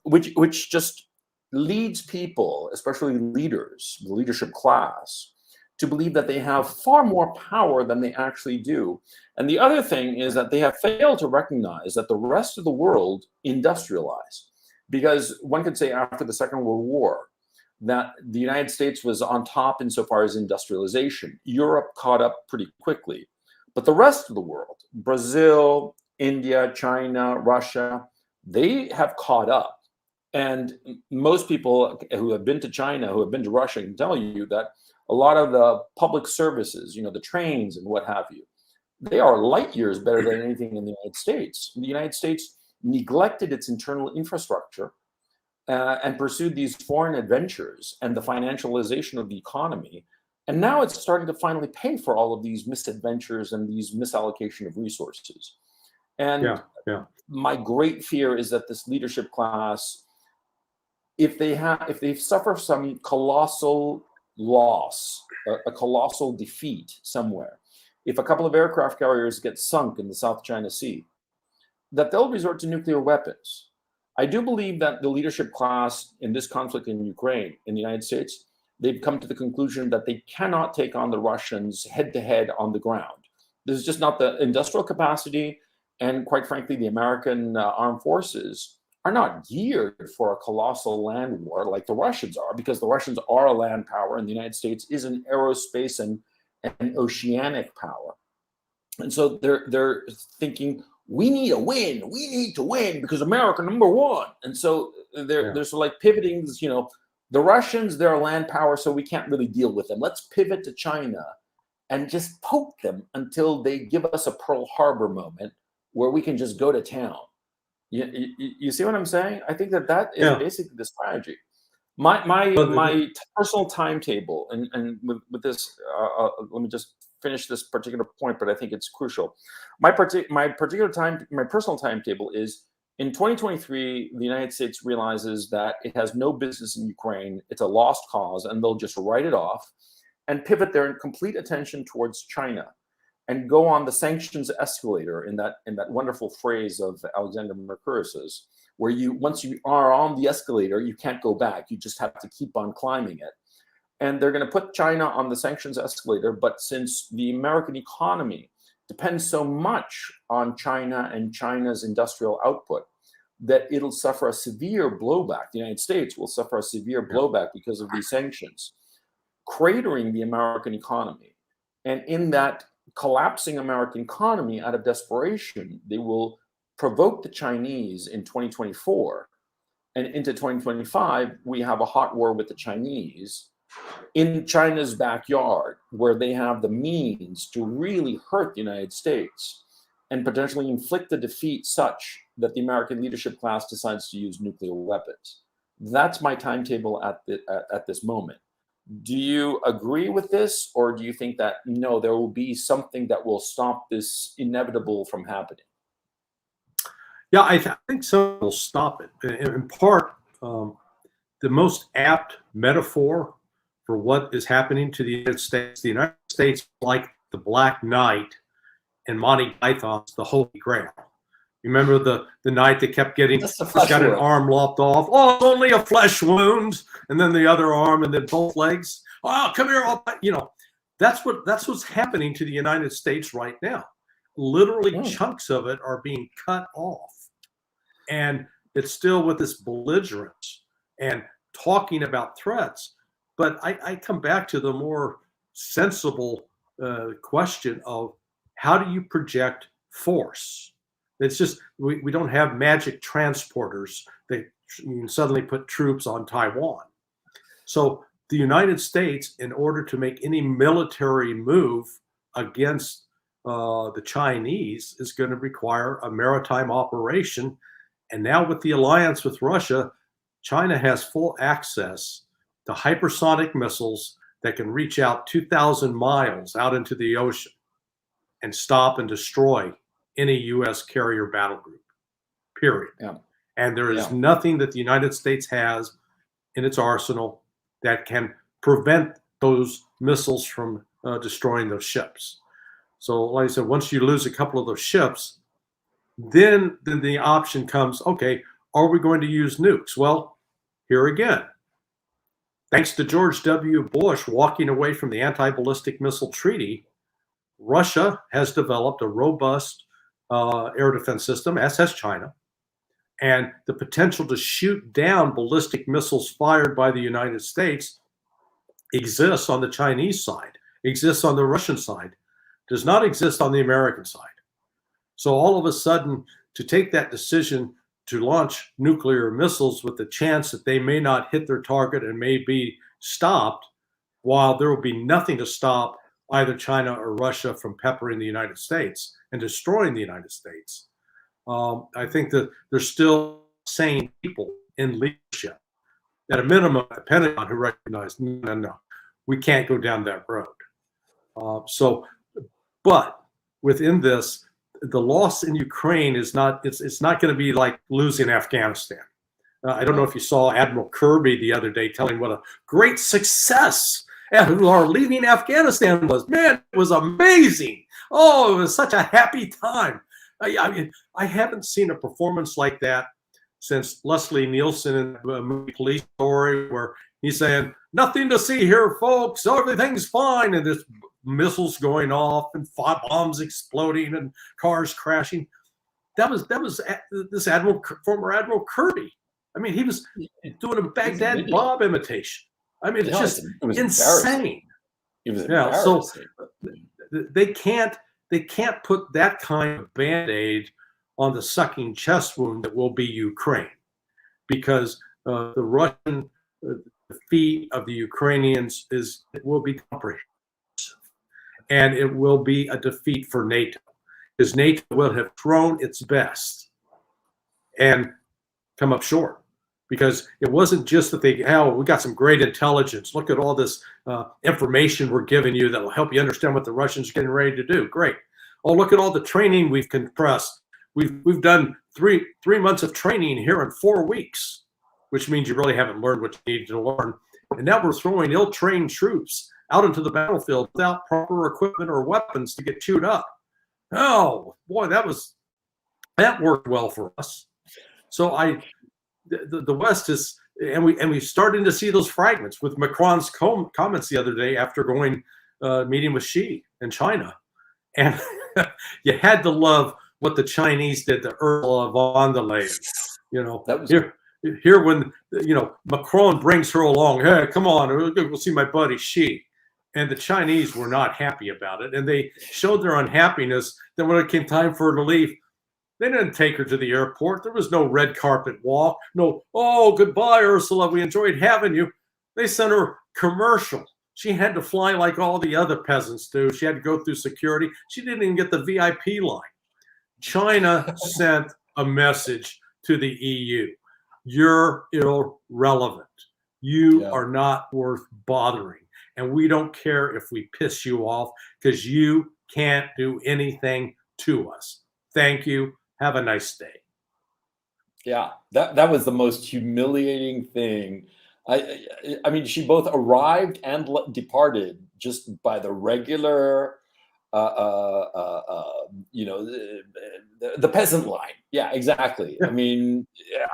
which just leads people, especially leaders, the leadership class, to believe that they have far more power than they actually do. And the other thing is that they have failed to recognize that the rest of the world industrialized. Because one could say after the Second World War that the United States was on top insofar as industrialization. Europe caught up pretty quickly. But the rest of the world, Brazil, India, China, Russia, they have caught up. And most people who have been to China, who have been to Russia, can tell you that a lot of the public services, the trains and what have you, they are light years better than anything in the United States. The United States neglected its internal infrastructure and pursued these foreign adventures and the financialization of the economy. And now it's starting to finally pay for all of these misadventures and these misallocation of resources. And my great fear is that this leadership class, if they suffer some colossal loss, a colossal defeat somewhere, if a couple of aircraft carriers get sunk in the South China Sea, that they'll resort to nuclear weapons. I do believe that the leadership class in this conflict in Ukraine, in the United States, they've come to the conclusion that they cannot take on the Russians head-to-head on the ground. There's just not the industrial capacity, and quite frankly, the American armed forces are not geared for a colossal land war like the Russians are, because the Russians are a land power and the United States is an aerospace and oceanic power. And so they're thinking, we need a win. We need to win because America #1. And so they're sort of like pivoting, the Russians, they're a land power, so we can't really deal with them. Let's pivot to China and just poke them until they give us a Pearl Harbor moment where we can just go to town. You see what I'm saying? I think that is basically the strategy. My personal timetable, and with this, let me just finish this particular point, but I think it's crucial. My personal timetable is in 2023, the United States realizes that it has no business in Ukraine. It's a lost cause, and they'll just write it off and pivot their complete attention towards China and go on the sanctions escalator in that wonderful phrase of Alexander Mercouris's, where once you are on the escalator, you can't go back. You just have to keep on climbing it. And they're going to put China on the sanctions escalator. But since the American economy depends so much on China and China's industrial output, that it'll suffer a severe blowback. The United States will suffer a severe blowback because of these sanctions, cratering the American economy. And in that collapsing American economy, out of desperation, they will provoke the Chinese in 2024. And into 2025, we have a hot war with the Chinese in China's backyard, where they have the means to really hurt the United States and potentially inflict a defeat such that the American leadership class decides to use nuclear weapons. That's my timetable at this moment. Do you agree with this, or do you think that, no, there will be something that will stop this inevitable from happening? Yeah, I think so. Will stop it. In part, the most apt metaphor for what is happening to the United States, like the Black Knight and Monty Python's The Holy Grail. You remember the knight that kept getting got an arm lopped off? Oh, it's only a flesh wound, and then the other arm, and then both legs. Oh, come here! That's what's happening to the United States right now. Literally, chunks of it are being cut off, and it's still with this belligerence and talking about threats. But I come back to the more sensible question of how do you project force? It's just we don't have magic transporters that suddenly put troops on Taiwan. So the United States, in order to make any military move against the Chinese, is going to require a maritime operation. And now with the alliance with Russia, China has full access to hypersonic missiles that can reach out 2,000 miles out into the ocean and stop and destroy any U.S. carrier battle group, period. Yeah. And there is nothing that the United States has in its arsenal that can prevent those missiles from destroying those ships. So like I said, once you lose a couple of those ships, then the option comes, okay, are we going to use nukes? Well, here again, thanks to George W. Bush walking away from the anti-ballistic missile treaty, Russia has developed a robust air defense system, as has China, and the potential to shoot down ballistic missiles fired by the United States exists on the Chinese side, exists on the Russian side, does not exist on the American side. So all of a sudden, to take that decision to launch nuclear missiles with the chance that they may not hit their target and may be stopped, while there will be nothing to stop either China or Russia from peppering the United States and destroying the United States. I think that there's still sane people in leadership, at a minimum, at the Pentagon, who recognize, no, we can't go down that road. But within this, the loss in Ukraine is not, it's not going to be like losing Afghanistan. I don't know if you saw Admiral Kirby the other day telling what a great success our leaving Afghanistan was. Man, it was amazing. Oh, it was such a happy time. I mean, I haven't seen a performance like that since Leslie Nielsen in the movie Police Story, where he's saying, "Nothing to see here, folks. Everything's fine." And there's missiles going off and bombs exploding and cars crashing. That was this former Admiral Kirby. I mean, he was doing a Baghdad Bob imitation. I mean, it's just it was insane. It was Yeah, so embarrassing. they can't put that kind of Band-Aid on the sucking chest wound that will be Ukraine, because the Russian defeat of the Ukrainians will be comprehensive, and it will be a defeat for NATO, because NATO will have thrown its best and come up short. Because it wasn't just that we got some great intelligence. Look at all this information we're giving you that will help you understand what the Russians are getting ready to do. Great. Oh, look at all the training we've compressed. We've done three months of training here in 4 weeks, which means you really haven't learned what you needed to learn. And now we're throwing ill-trained troops out into the battlefield without proper equipment or weapons to get chewed up. Oh boy, that worked well for us. So the West is, and we starting to see those fragments with Macron's comments the other day after going meeting with Xi in China, and you had to love what the Chinese did to Ursula von der Leyen. You know, that was here when Macron brings her along. Hey, come on, we'll see my buddy Xi. And the Chinese were not happy about it, and they showed their unhappiness. Then when it came time for her to leave, they didn't take her to the airport. There was no red carpet walk. No, oh, goodbye, Ursula. We enjoyed having you. They sent her commercial. She had to fly like all the other peasants do. She had to go through security. She didn't even get the VIP line. China sent a message to the EU. You're irrelevant. You are not worth bothering. And we don't care if we piss you off, because you can't do anything to us. Thank you. Have a nice day. Yeah, that was the most humiliating thing. I mean, she both arrived and departed just by the regular, the peasant line. Yeah, exactly. Yeah. I mean,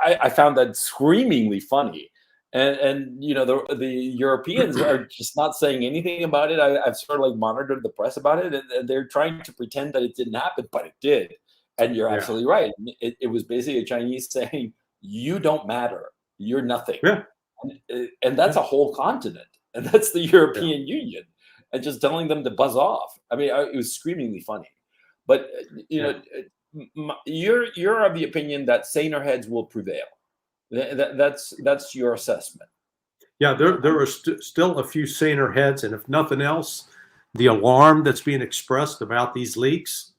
I found that screamingly funny. And the Europeans are just not saying anything about it. I've sort of like monitored the press about it, and they're trying to pretend that it didn't happen, but it did. And you're absolutely right. It was basically a Chinese saying, "You don't matter. You're nothing." Yeah. And that's a whole continent, and that's the European Union, and just telling them to buzz off. I mean, it was screamingly funny. But you're of the opinion that saner heads will prevail. That's your assessment. Yeah, there are still a few saner heads, and if nothing else, the alarm that's being expressed about these leaks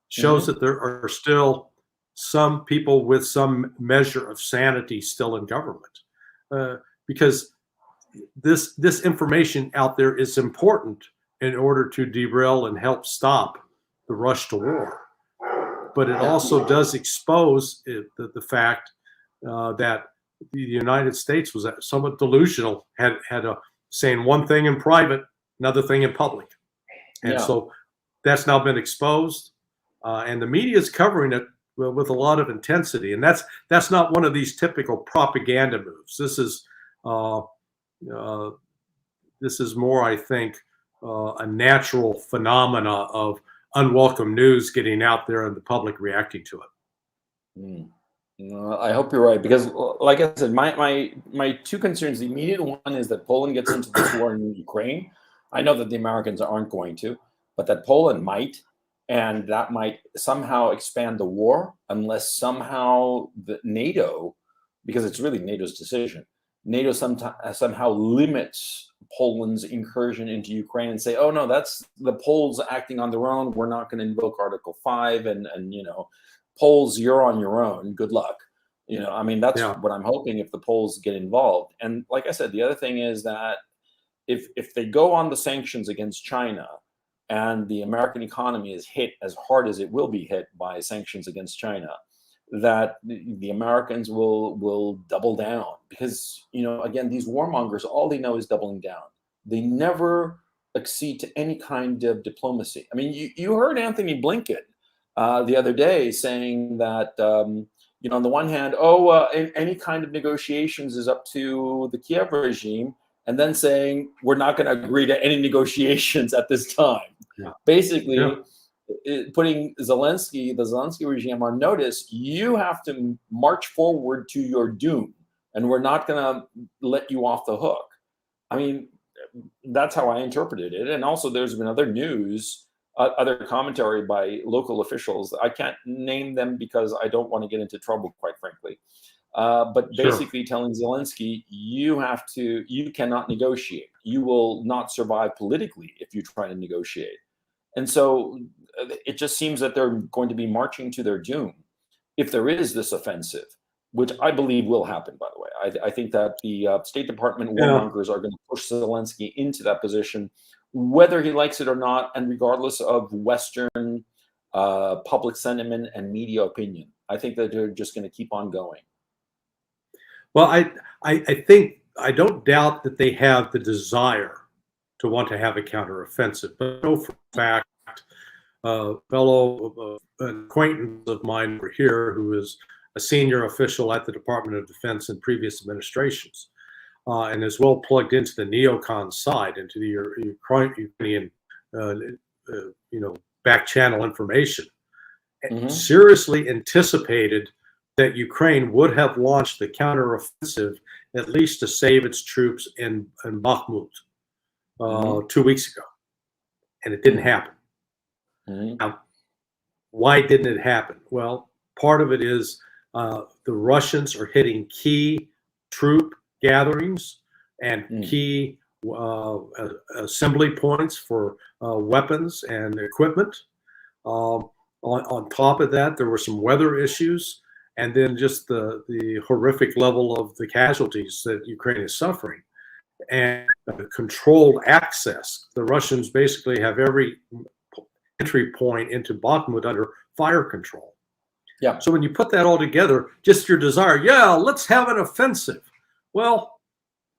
shows that there are still some people with some measure of sanity still in government, because this information out there is important in order to derail and help stop the rush to war. But it also does expose the fact that the United States was somewhat delusional, had saying one thing in private, another thing in public. And so that's now been exposed. And the media is covering it with a lot of intensity, and that's not one of these typical propaganda moves. This is more, I think, a natural phenomena of unwelcome news getting out there and the public reacting to it. I hope you're right, because, like I said, my two concerns. The immediate one is that Poland gets into this war in Ukraine. I know that the Americans aren't going to, but that Poland might. And that might somehow expand the war, unless somehow the NATO, because it's really NATO's decision, NATO somehow limits Poland's incursion into Ukraine and say, oh no, that's the Poles acting on their own. We're not going to invoke Article 5, and Poles, you're on your own. Good luck. I mean, that's what I'm hoping, if the Poles get involved. And like I said, the other thing is that if they go on the sanctions against China, and the American economy is hit as hard as it will be hit by sanctions against China, that the Americans will double down, because again, these warmongers, all they know is doubling down. They never accede to any kind of diplomacy. I mean, you heard Anthony Blinken the other day saying that, on the one hand, any kind of negotiations is up to the Kiev regime, and then saying we're not going to agree to any negotiations at this time. Yeah. Basically, Yeah. putting the Zelensky regime on notice, you have to march forward to your doom, and we're not going to let you off the hook. I mean, that's how I interpreted it. And also there's been other news, other commentary by local officials. I can't name them because I don't want to get into trouble, quite frankly. But basically telling Zelensky, you cannot negotiate. You will not survive politically if you try to negotiate. And so it just seems that they're going to be marching to their doom if there is this offensive, which I believe will happen, by the way. I think that the State Department warmongers are going to push Zelensky into that position, whether he likes it or not, and regardless of Western public sentiment and media opinion. I think that they're just going to keep on going. Well, I think, I don't doubt that they have the desire to want to have a counteroffensive, but I know for a fact, fellow acquaintance of mine over here who is a senior official at the Department of Defense in previous administrations, and is well plugged into the neocon side, into the Ukrainian, back channel information, and seriously anticipated that Ukraine would have launched the counteroffensive at least to save its troops in Bakhmut 2 weeks ago, and it didn't happen. Now, why didn't it happen? Well, part of it is the Russians are hitting key troop gatherings and key assembly points for weapons and equipment. On top of that, there were some weather issues, and then just the horrific level of the casualties that Ukraine is suffering. And controlled access. The Russians basically have every entry point into Bakhmut under fire control. Yeah. So when you put that all together, just your desire, let's have an offensive. Well,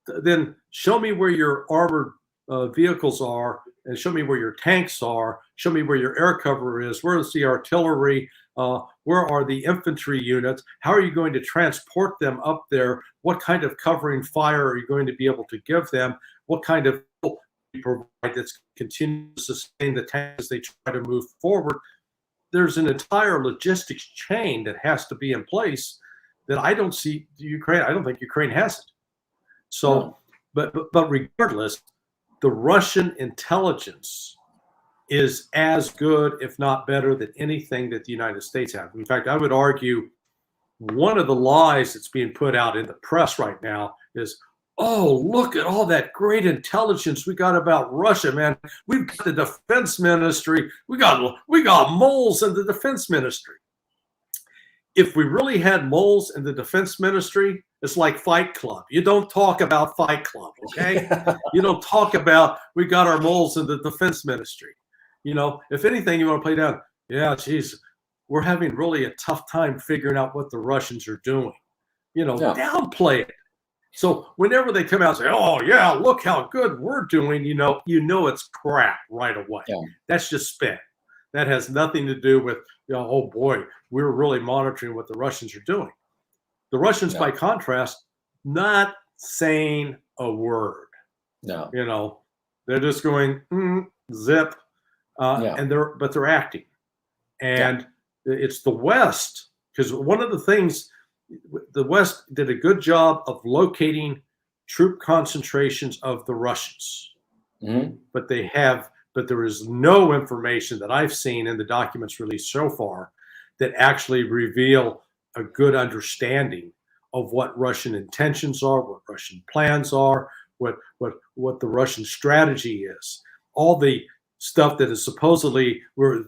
then show me where your armored vehicles are, and show me where your tanks are. Show me where your air cover is. Where is the artillery? Where are the infantry units? How are you going to transport them up there? What kind of covering fire are you going to be able to give them? What kind of help you provide that's continue to sustain the tanks as they try to move forward? There's an entire logistics chain that has to be in place that I don't see Ukraine. I don't think Ukraine has it. So, but regardless, the Russian intelligence is as good, if not better, than anything that the United States have. In fact, I would argue one of the lies that's being put out in the press right now is, oh, look at all that great intelligence we got about Russia, man. We've got the defense ministry. We got moles in the defense ministry. If we really had moles in the defense ministry, it's like Fight Club. You don't talk about Fight Club, okay? You don't talk about we got our moles in the defense ministry. If anything, you want to play down, geez, we're having really a tough time figuring out what the Russians are doing. Downplay it. So whenever they come out and say, oh, yeah, look how good we're doing, you know it's crap right away. Yeah. That's just spin. That has nothing to do with, oh, boy, we're really monitoring what the Russians are doing. The Russians, by contrast, not saying a word. No. They're just going, zip. And they're acting. And it's the West, because one of the things, the West did a good job of locating troop concentrations of the Russians, but there is no information that I've seen in the documents released so far that actually reveal a good understanding of what Russian intentions are, what Russian plans are, what the Russian strategy is. All the stuff that is supposedly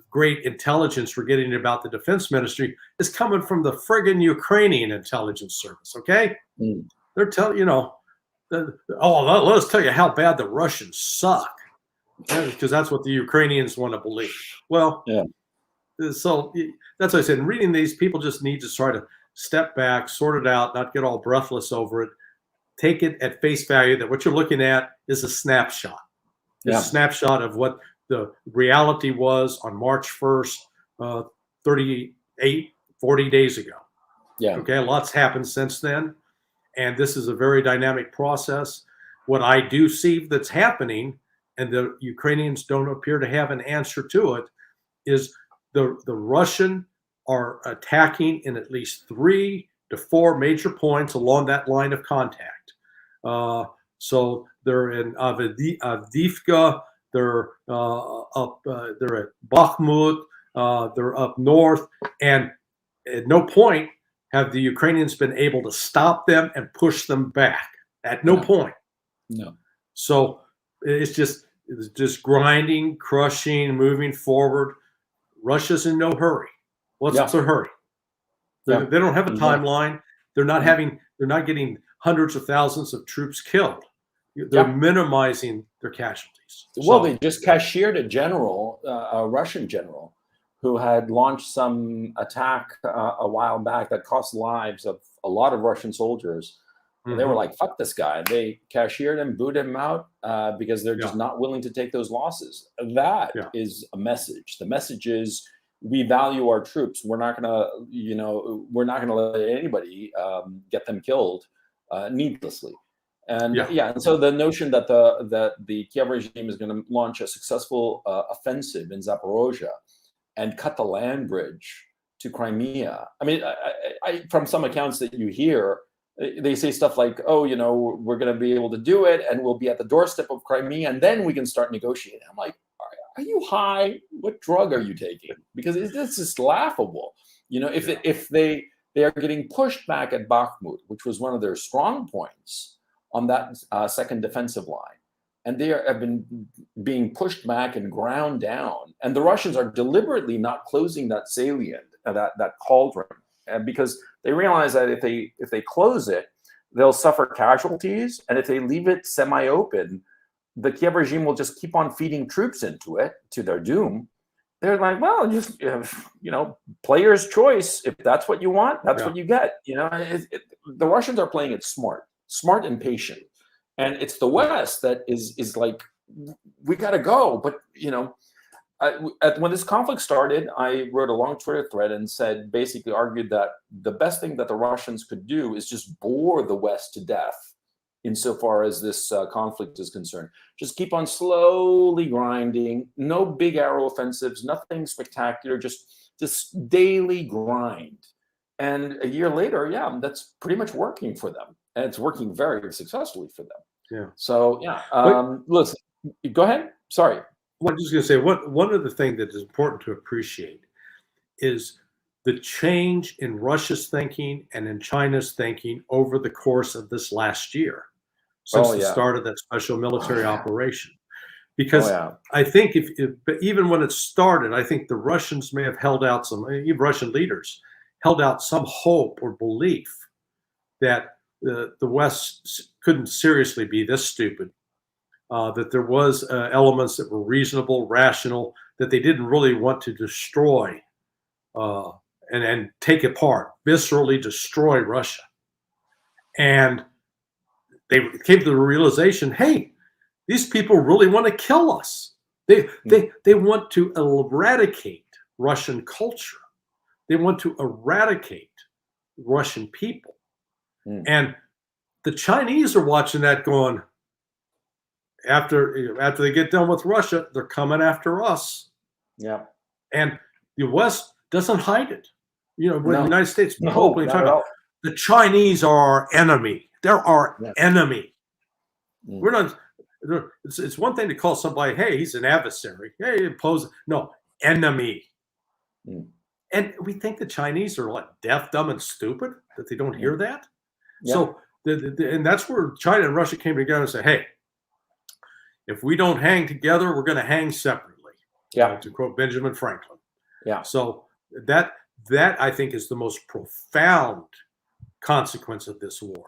great intelligence we're getting about the defense ministry is coming from the friggin' Ukrainian intelligence service, okay? They're telling, let's tell you how bad the Russians suck, because that's what the Ukrainians want to believe. Well, so that's what I said. In reading these, people just need to try to step back, sort it out, not get all breathless over it. Take it at face value that what you're looking at is a snapshot. is Yeah. a snapshot of what the reality was on March 1st, 40 days ago. Yeah. Okay, a lot's happened since then, and this is a very dynamic process. What I do see that's happening, and the Ukrainians don't appear to have an answer to it, is the Russian are attacking in at least 3 to 4 major points along that line of contact. So they're in Avdiivka, they're they're at Bakhmut, they're up north, and at no point have the Ukrainians been able to stop them and push them back. At no point. No. So it's just grinding, crushing, moving forward. Russia's in no hurry. What's the hurry? They don't have a timeline. They're not getting hundreds of thousands of troops killed. They're minimizing their casualties. Well, they just cashiered a general, a Russian general, who had launched some attack a while back that cost lives of a lot of Russian soldiers. They were like, fuck this guy. They cashiered him, booted him out because they're just not willing to take those losses. That is a message. The message is we value our troops. We're not going to, we're not going to let anybody get them killed needlessly. And and so the notion that the Kiev regime is going to launch a successful offensive in Zaporozhye and cut the land bridge to Crimea. I mean, I from some accounts that you hear, they say stuff like, oh, we're going to be able to do it and we'll be at the doorstep of Crimea and then we can start negotiating. I'm like, are you high? What drug are you taking? Because it's just laughable. If they are getting pushed back at Bakhmut, which was one of their strong points on that second defensive line, and they have been being pushed back and ground down, and the Russians are deliberately not closing that salient, that cauldron, because they realize that if they close it, they'll suffer casualties, and if they leave it semi-open, the Kiev regime will just keep on feeding troops into it to their doom. They're like, well, just player's choice. If that's what you want, that's what you get. The Russians are playing it smart and patient, and it's the West that is like, we got to go. But when this conflict started, I wrote a long Twitter thread and basically argued that the best thing that the Russians could do is just bore the West to death insofar as this conflict is concerned. Just keep on slowly grinding, no big arrow offensives, nothing spectacular, just daily grind. And a year later, that's pretty much working for them. And it's working very successfully for them. Yeah. So, listen, go ahead. Sorry. Well, I'm just going to say, one of the things that is important to appreciate is the change in Russia's thinking and in China's thinking over the course of this last year, since the start of that special military operation. Because I think even when it started, I think the Russians may have held out even Russian leaders held out some hope or belief that the West couldn't seriously be this stupid. That there was elements that were reasonable, rational, that they didn't really want to destroy and take apart, viscerally destroy Russia. And they came to the realization, hey, these people really want to kill us. They want to eradicate Russian culture. They want to eradicate Russian people. And the Chinese are watching that going, after they get done with Russia, they're coming after us. Yeah. And the West doesn't hide it. When the United States openly talk about the Chinese are our enemy. They're our enemy. We're not. It's one thing to call somebody, hey, he's an adversary. Hey, no, enemy. And we think the Chinese are like deaf, dumb, and stupid, that they don't hear that. So, and that's where China and Russia came together and said, hey, if we don't hang together, we're going to hang separately. To quote Benjamin Franklin. So that I think is the most profound consequence of this war.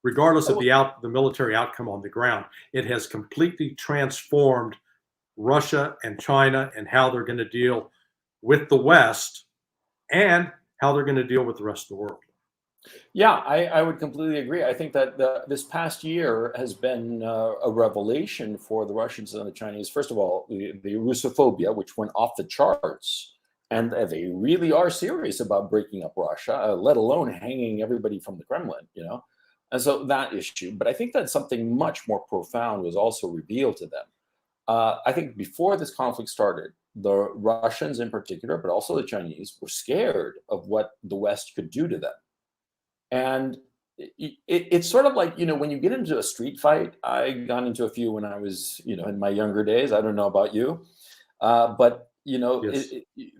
Regardless of the military outcome on the ground, it has completely transformed Russia and China and how they're going to deal with the West and how they're going to deal with the rest of the world. Yeah, I would completely agree. I think that this past year has been a revelation for the Russians and the Chinese. First of all, the Russophobia, which went off the charts, and they really are serious about breaking up Russia, let alone hanging everybody from the Kremlin, you know. And so that issue. But I think that something much more profound was also revealed to them. I think before this conflict started, the Russians in particular, but also the Chinese, were scared of what the West could do to them. And it's sort of like, you know, when you get into a street fight, I got into a few when I was, you know, in my younger days. I don't know about you, but, you know, Yes.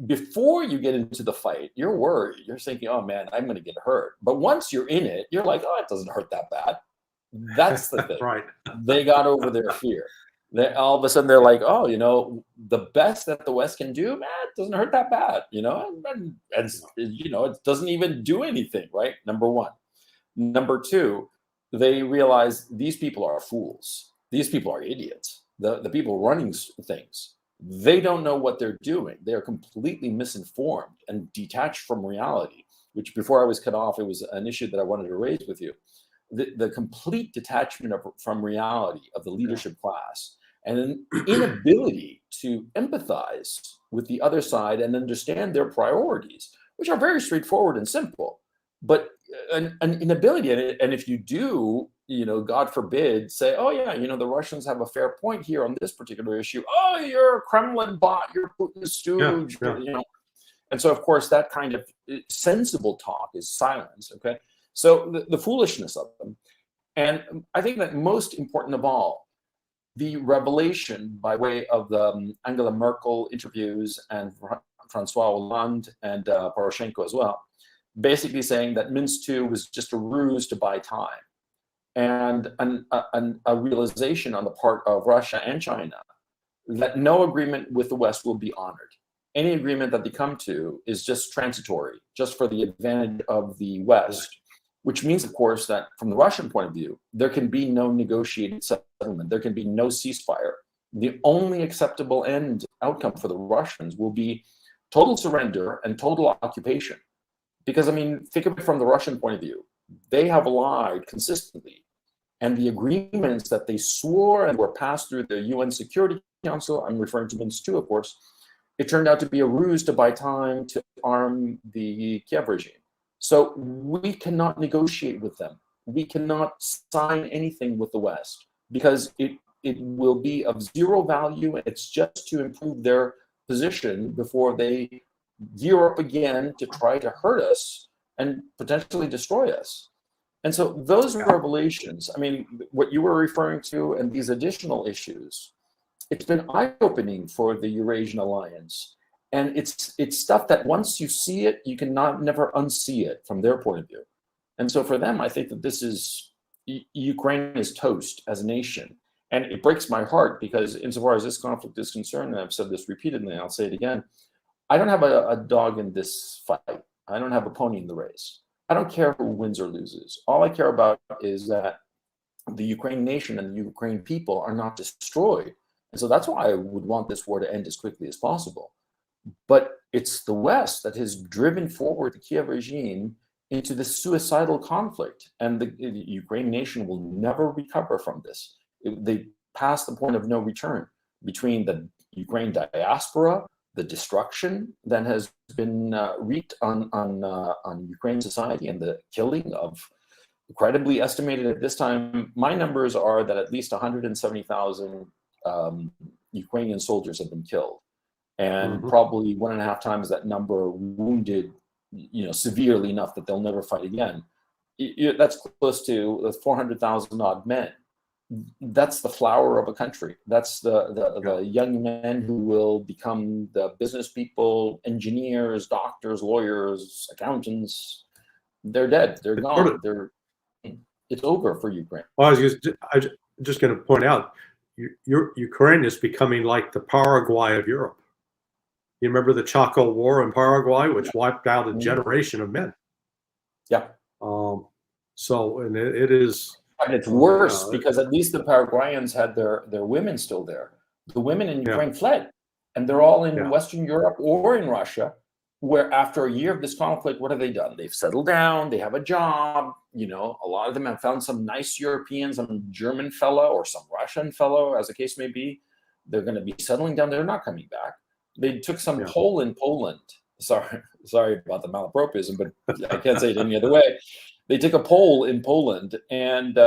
before you get into the fight, you're worried. You're thinking, oh man, I'm going to get hurt. But once you're in it, you're like, oh, it doesn't hurt that bad. That's the thing. Right. They got over their fear. They, all of a sudden, they're like, oh, you know, the best that the West can do, man, it doesn't hurt that bad, you know, and you know, it doesn't even do anything, right? Number one. Number two, they realize these people are fools. These people are idiots. The people running things, they don't know what they're doing. They are completely misinformed and detached from reality, which before I was cut off, it was an issue that I wanted to raise with you. The complete detachment from reality of the leadership class and an inability to empathize with the other side and understand their priorities, which are very straightforward and simple, but an inability. And if you do, you know, God forbid, say, oh yeah, you know, the Russians have a fair point here on this particular issue. Oh, you're a Kremlin bot, you're Putin's stooge, you know. And so, of course, that kind of sensible talk is silence, okay? So the foolishness of them. And I think that most important of all, the revelation by way of the Angela Merkel interviews and Francois Hollande and Poroshenko as well, basically saying that Minsk II was just a ruse to buy time, and a realization on the part of Russia and China that no agreement with the West will be honored. Any agreement that they come to is just transitory, just for the advantage of the West, which means, of course, that from the Russian point of view, there can be no negotiated settlement. There can be no ceasefire. The only acceptable end outcome for the Russians will be total surrender and total occupation. Because, I mean, think of it from the Russian point of view. They have lied consistently. And the agreements that they swore and were passed through the UN Security Council, I'm referring to Minsk II, of course, it turned out to be a ruse to buy time to arm the Kiev regime. So we cannot negotiate with them. We cannot sign anything with the West because it will be of zero value. It's just to improve their position before they gear up again to try to hurt us and potentially destroy us. And so those revelations, I mean, what you were referring to and these additional issues, it's been eye-opening for the Eurasian Alliance. And it's stuff that once you see it, you cannot never unsee it from their point of view. And so for them, I think that this is, Ukraine is toast as a nation. And it breaks my heart because insofar as this conflict is concerned, and I've said this repeatedly, and I'll say it again, I don't have a dog in this fight. I don't have a pony in the race. I don't care who wins or loses. All I care about is that the Ukraine nation and the Ukraine people are not destroyed. And so that's why I would want this war to end as quickly as possible. But it's the West that has driven forward the Kiev regime into this suicidal conflict. And the Ukraine nation will never recover from this. They passed the point of no return between the Ukraine diaspora, the destruction that has been wreaked on Ukraine society, and the killing of, credibly estimated at this time, my numbers are that at least 170,000 Ukrainian soldiers have been killed. And probably 1.5 times that number wounded, you know, severely enough that they'll never fight again. That's close to 400,000 odd men. That's the flower of a country. That's the young men who will become the business people, engineers, doctors, lawyers, accountants. They're dead. They're gone. It's over for Ukraine. Well, I was just going to point out, Ukraine is becoming like the Paraguay of Europe. You remember the Chaco War in Paraguay, which wiped out a generation of men. Yeah. So, and it is. And it's worse because at least the Paraguayans had their women still there. The women in Ukraine fled, and they're all in Western Europe or in Russia. where after a year of this conflict, what have they done? They've settled down, they have a job, you know, a lot of them have found some nice European, some German fellow or some Russian fellow, as the case may be. They're going to be settling down. They're not coming back. They took some poll in Poland. Sorry about the malapropism, but I can't say it any other way. They took a poll in Poland, and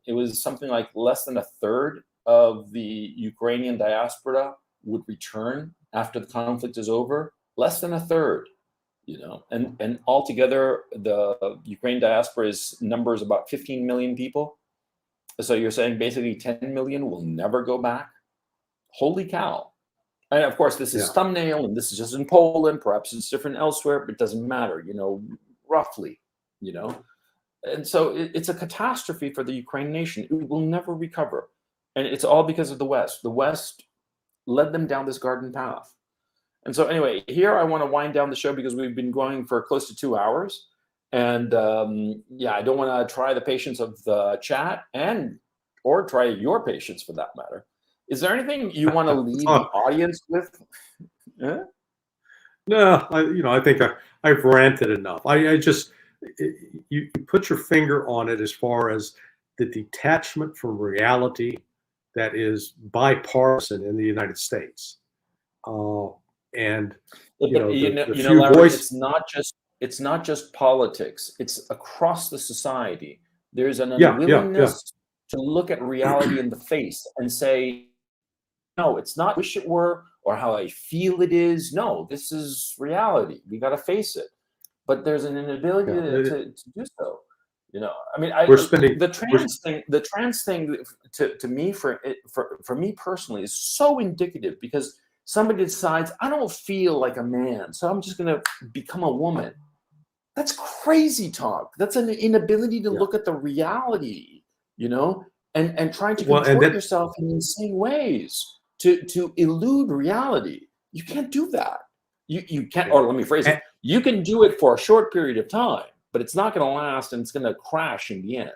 it was something like less than a third of the Ukrainian diaspora would return after the conflict is over. Less than a third, you know, and altogether the Ukraine diaspora's number is about 15 million people. So you're saying basically 10 million will never go back? Holy cow. And of course, this is thumbnail, and this is just in Poland. Perhaps it's different elsewhere, but it doesn't matter, you know, roughly, you know. And so it's a catastrophe for the Ukraine nation. It will never recover. And it's all because of the West. The West led them down this garden path. And so anyway, here I want to wind down the show because we've been going for close to 2 hours. And I don't want to try the patience of the chat or try your patience for that matter. Is there anything you want to leave the audience with? Yeah? No, I think I've ranted enough. You put your finger on it as far as the detachment from reality that is bipartisan in the United States. Larry, it's not just politics. It's across the society. There's an unwillingness to look at reality in the face and say, no, it's not wish it were or how I feel it is. No, this is reality. We got to face it. But there's an inability to do so. You know, I mean, the trans thing to me for me personally is so indicative because somebody decides I don't feel like a man, so I'm just going to become a woman. That's crazy talk. That's an inability to look at the reality, you know, and trying to contort yourself in insane ways to elude reality. You can't do that. You can't, or let me phrase it. You can do it for a short period of time, but it's not going to last and it's going to crash in the end.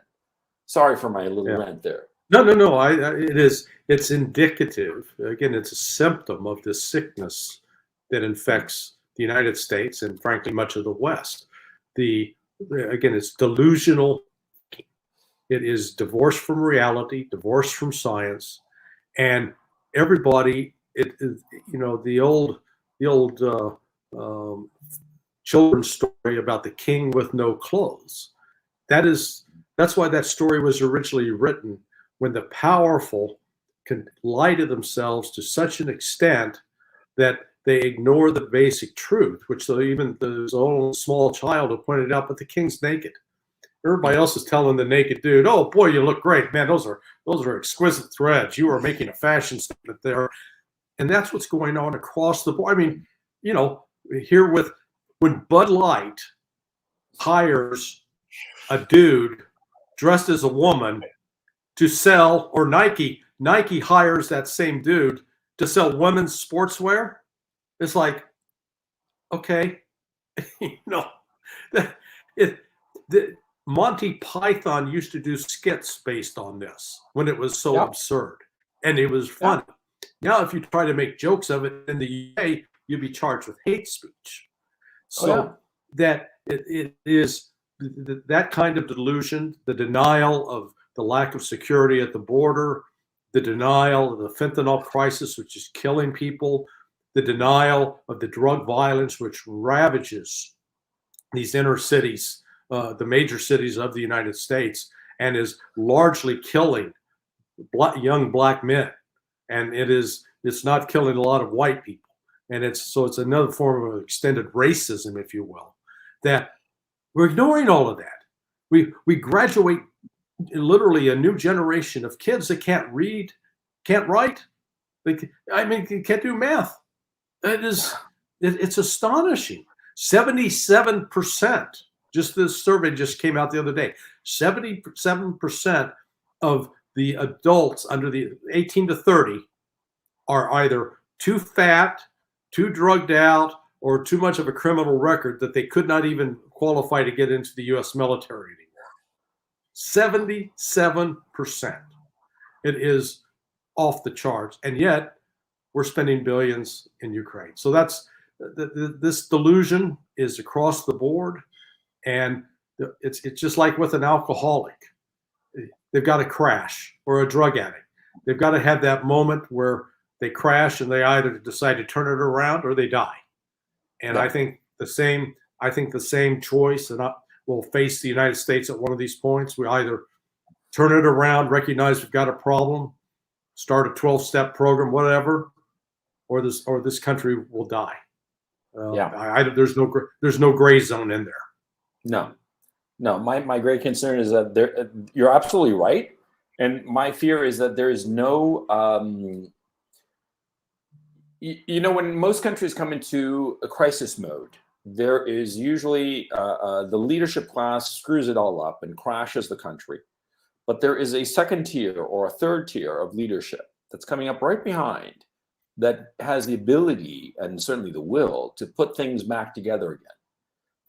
Sorry for my little rant there. No. It's indicative. Again, it's a symptom of this sickness that infects the United States and frankly, much of the West. Again, it's delusional. It is divorced from reality, divorced from science, and everybody. The old children's story about the king with no clothes. That's why that story was originally written. When the powerful can lie to themselves to such an extent that they ignore the basic truth, which even the old small child who pointed out, but the king's naked. Everybody else is telling the naked dude, "Oh boy, you look great, man. Those are exquisite threads. You are making a fashion statement there," and that's what's going on across the board. I mean, here when Bud Light hires a dude dressed as a woman to sell, or Nike hires that same dude to sell women's sportswear. It's like, okay, Monty Python used to do skits based on this when it was so absurd, and it was funny. Now, if you try to make jokes of it in the UK, you'd be charged with hate speech. So that it is that kind of delusion, the denial of the lack of security at the border, the denial of the fentanyl crisis, which is killing people, the denial of the drug violence, which ravages these inner cities, the major cities of the United States, and is largely killing young black men. And it's not killing a lot of white people. And it's another form of extended racism, if you will, that we're ignoring all of that. We graduate literally a new generation of kids that can't read, can't write. Can't do math. It's astonishing. 77%, just this survey just came out the other day, 77% of the adults under the 18 to 30 are either too fat, too drugged out, or too much of a criminal record that they could not even qualify to get into the U.S. military anymore. 77%. It is off the charts, and yet we're spending billions in Ukraine. So that's this delusion is across the board, and it's just like with an alcoholic. They've got to crash, or a drug addict. They've got to have that moment where they crash and they either decide to turn it around or they die. And Yeah. I think the same choice and will face the United States at one of these points. We either turn it around, recognize we've got a problem, start a 12-step program, whatever, or this country will die. There's no gray zone in there. No. My great concern is that you're absolutely right, and my fear is that there is no. When most countries come into a crisis mode, there is usually the leadership class screws it all up and crashes the country. But there is a second tier or a third tier of leadership that's coming up right behind that has the ability and certainly the will to put things back together again.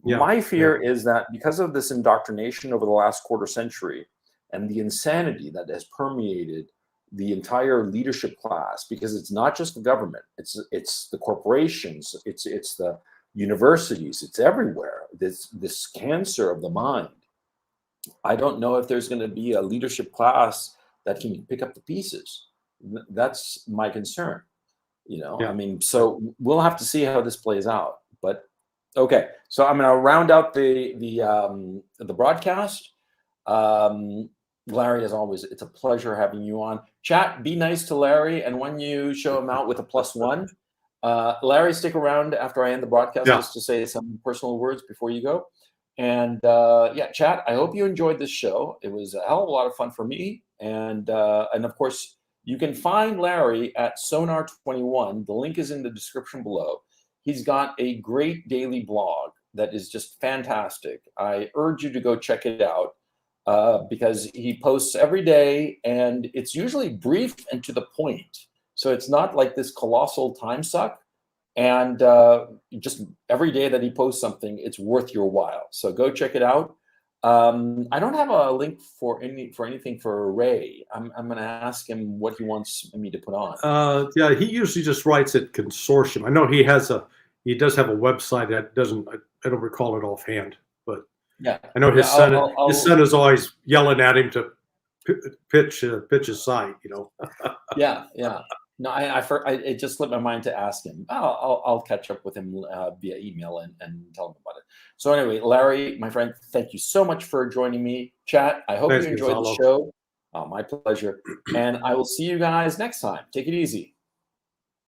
Yeah. My fear is that because of this indoctrination over the last quarter century and the insanity that has permeated the entire leadership class, because it's not just the government, it's the corporations, it's the universities, it's everywhere. This cancer of the mind. I don't know if there's going to be a leadership class that can pick up the pieces. That's my concern. I mean, so we'll have to see how this plays out. But okay, so I'm going to round out the broadcast. Larry, as always, it's a pleasure having you on. Chat, be nice to Larry, and when you show him out with a +1, Larry, stick around after I end the broadcast just to say some personal words before you go. And chat, I hope you enjoyed this show. It was a hell of a lot of fun for me. And of course, you can find Larry at Sonar21. The link is in the description below. He's got a great daily blog that is just fantastic. I urge you to go check it out because he posts every day, and it's usually brief and to the point. So it's not like this colossal time suck. And just every day that he posts something, it's worth your while. So go check it out. I don't have a link for anything for Ray. I'm going to ask him what he wants me to put on. He usually just writes at Consortium. I know he does have a website that I don't recall it offhand, but yeah, I know his son is always yelling at him to pitch his site. Yeah. No, it just slipped my mind to ask him. I'll catch up with him via email and tell him about it. So anyway, Larry, my friend, thank you so much for joining me. Chat, I hope you enjoyed the show. My pleasure. And I will see you guys next time. Take it easy.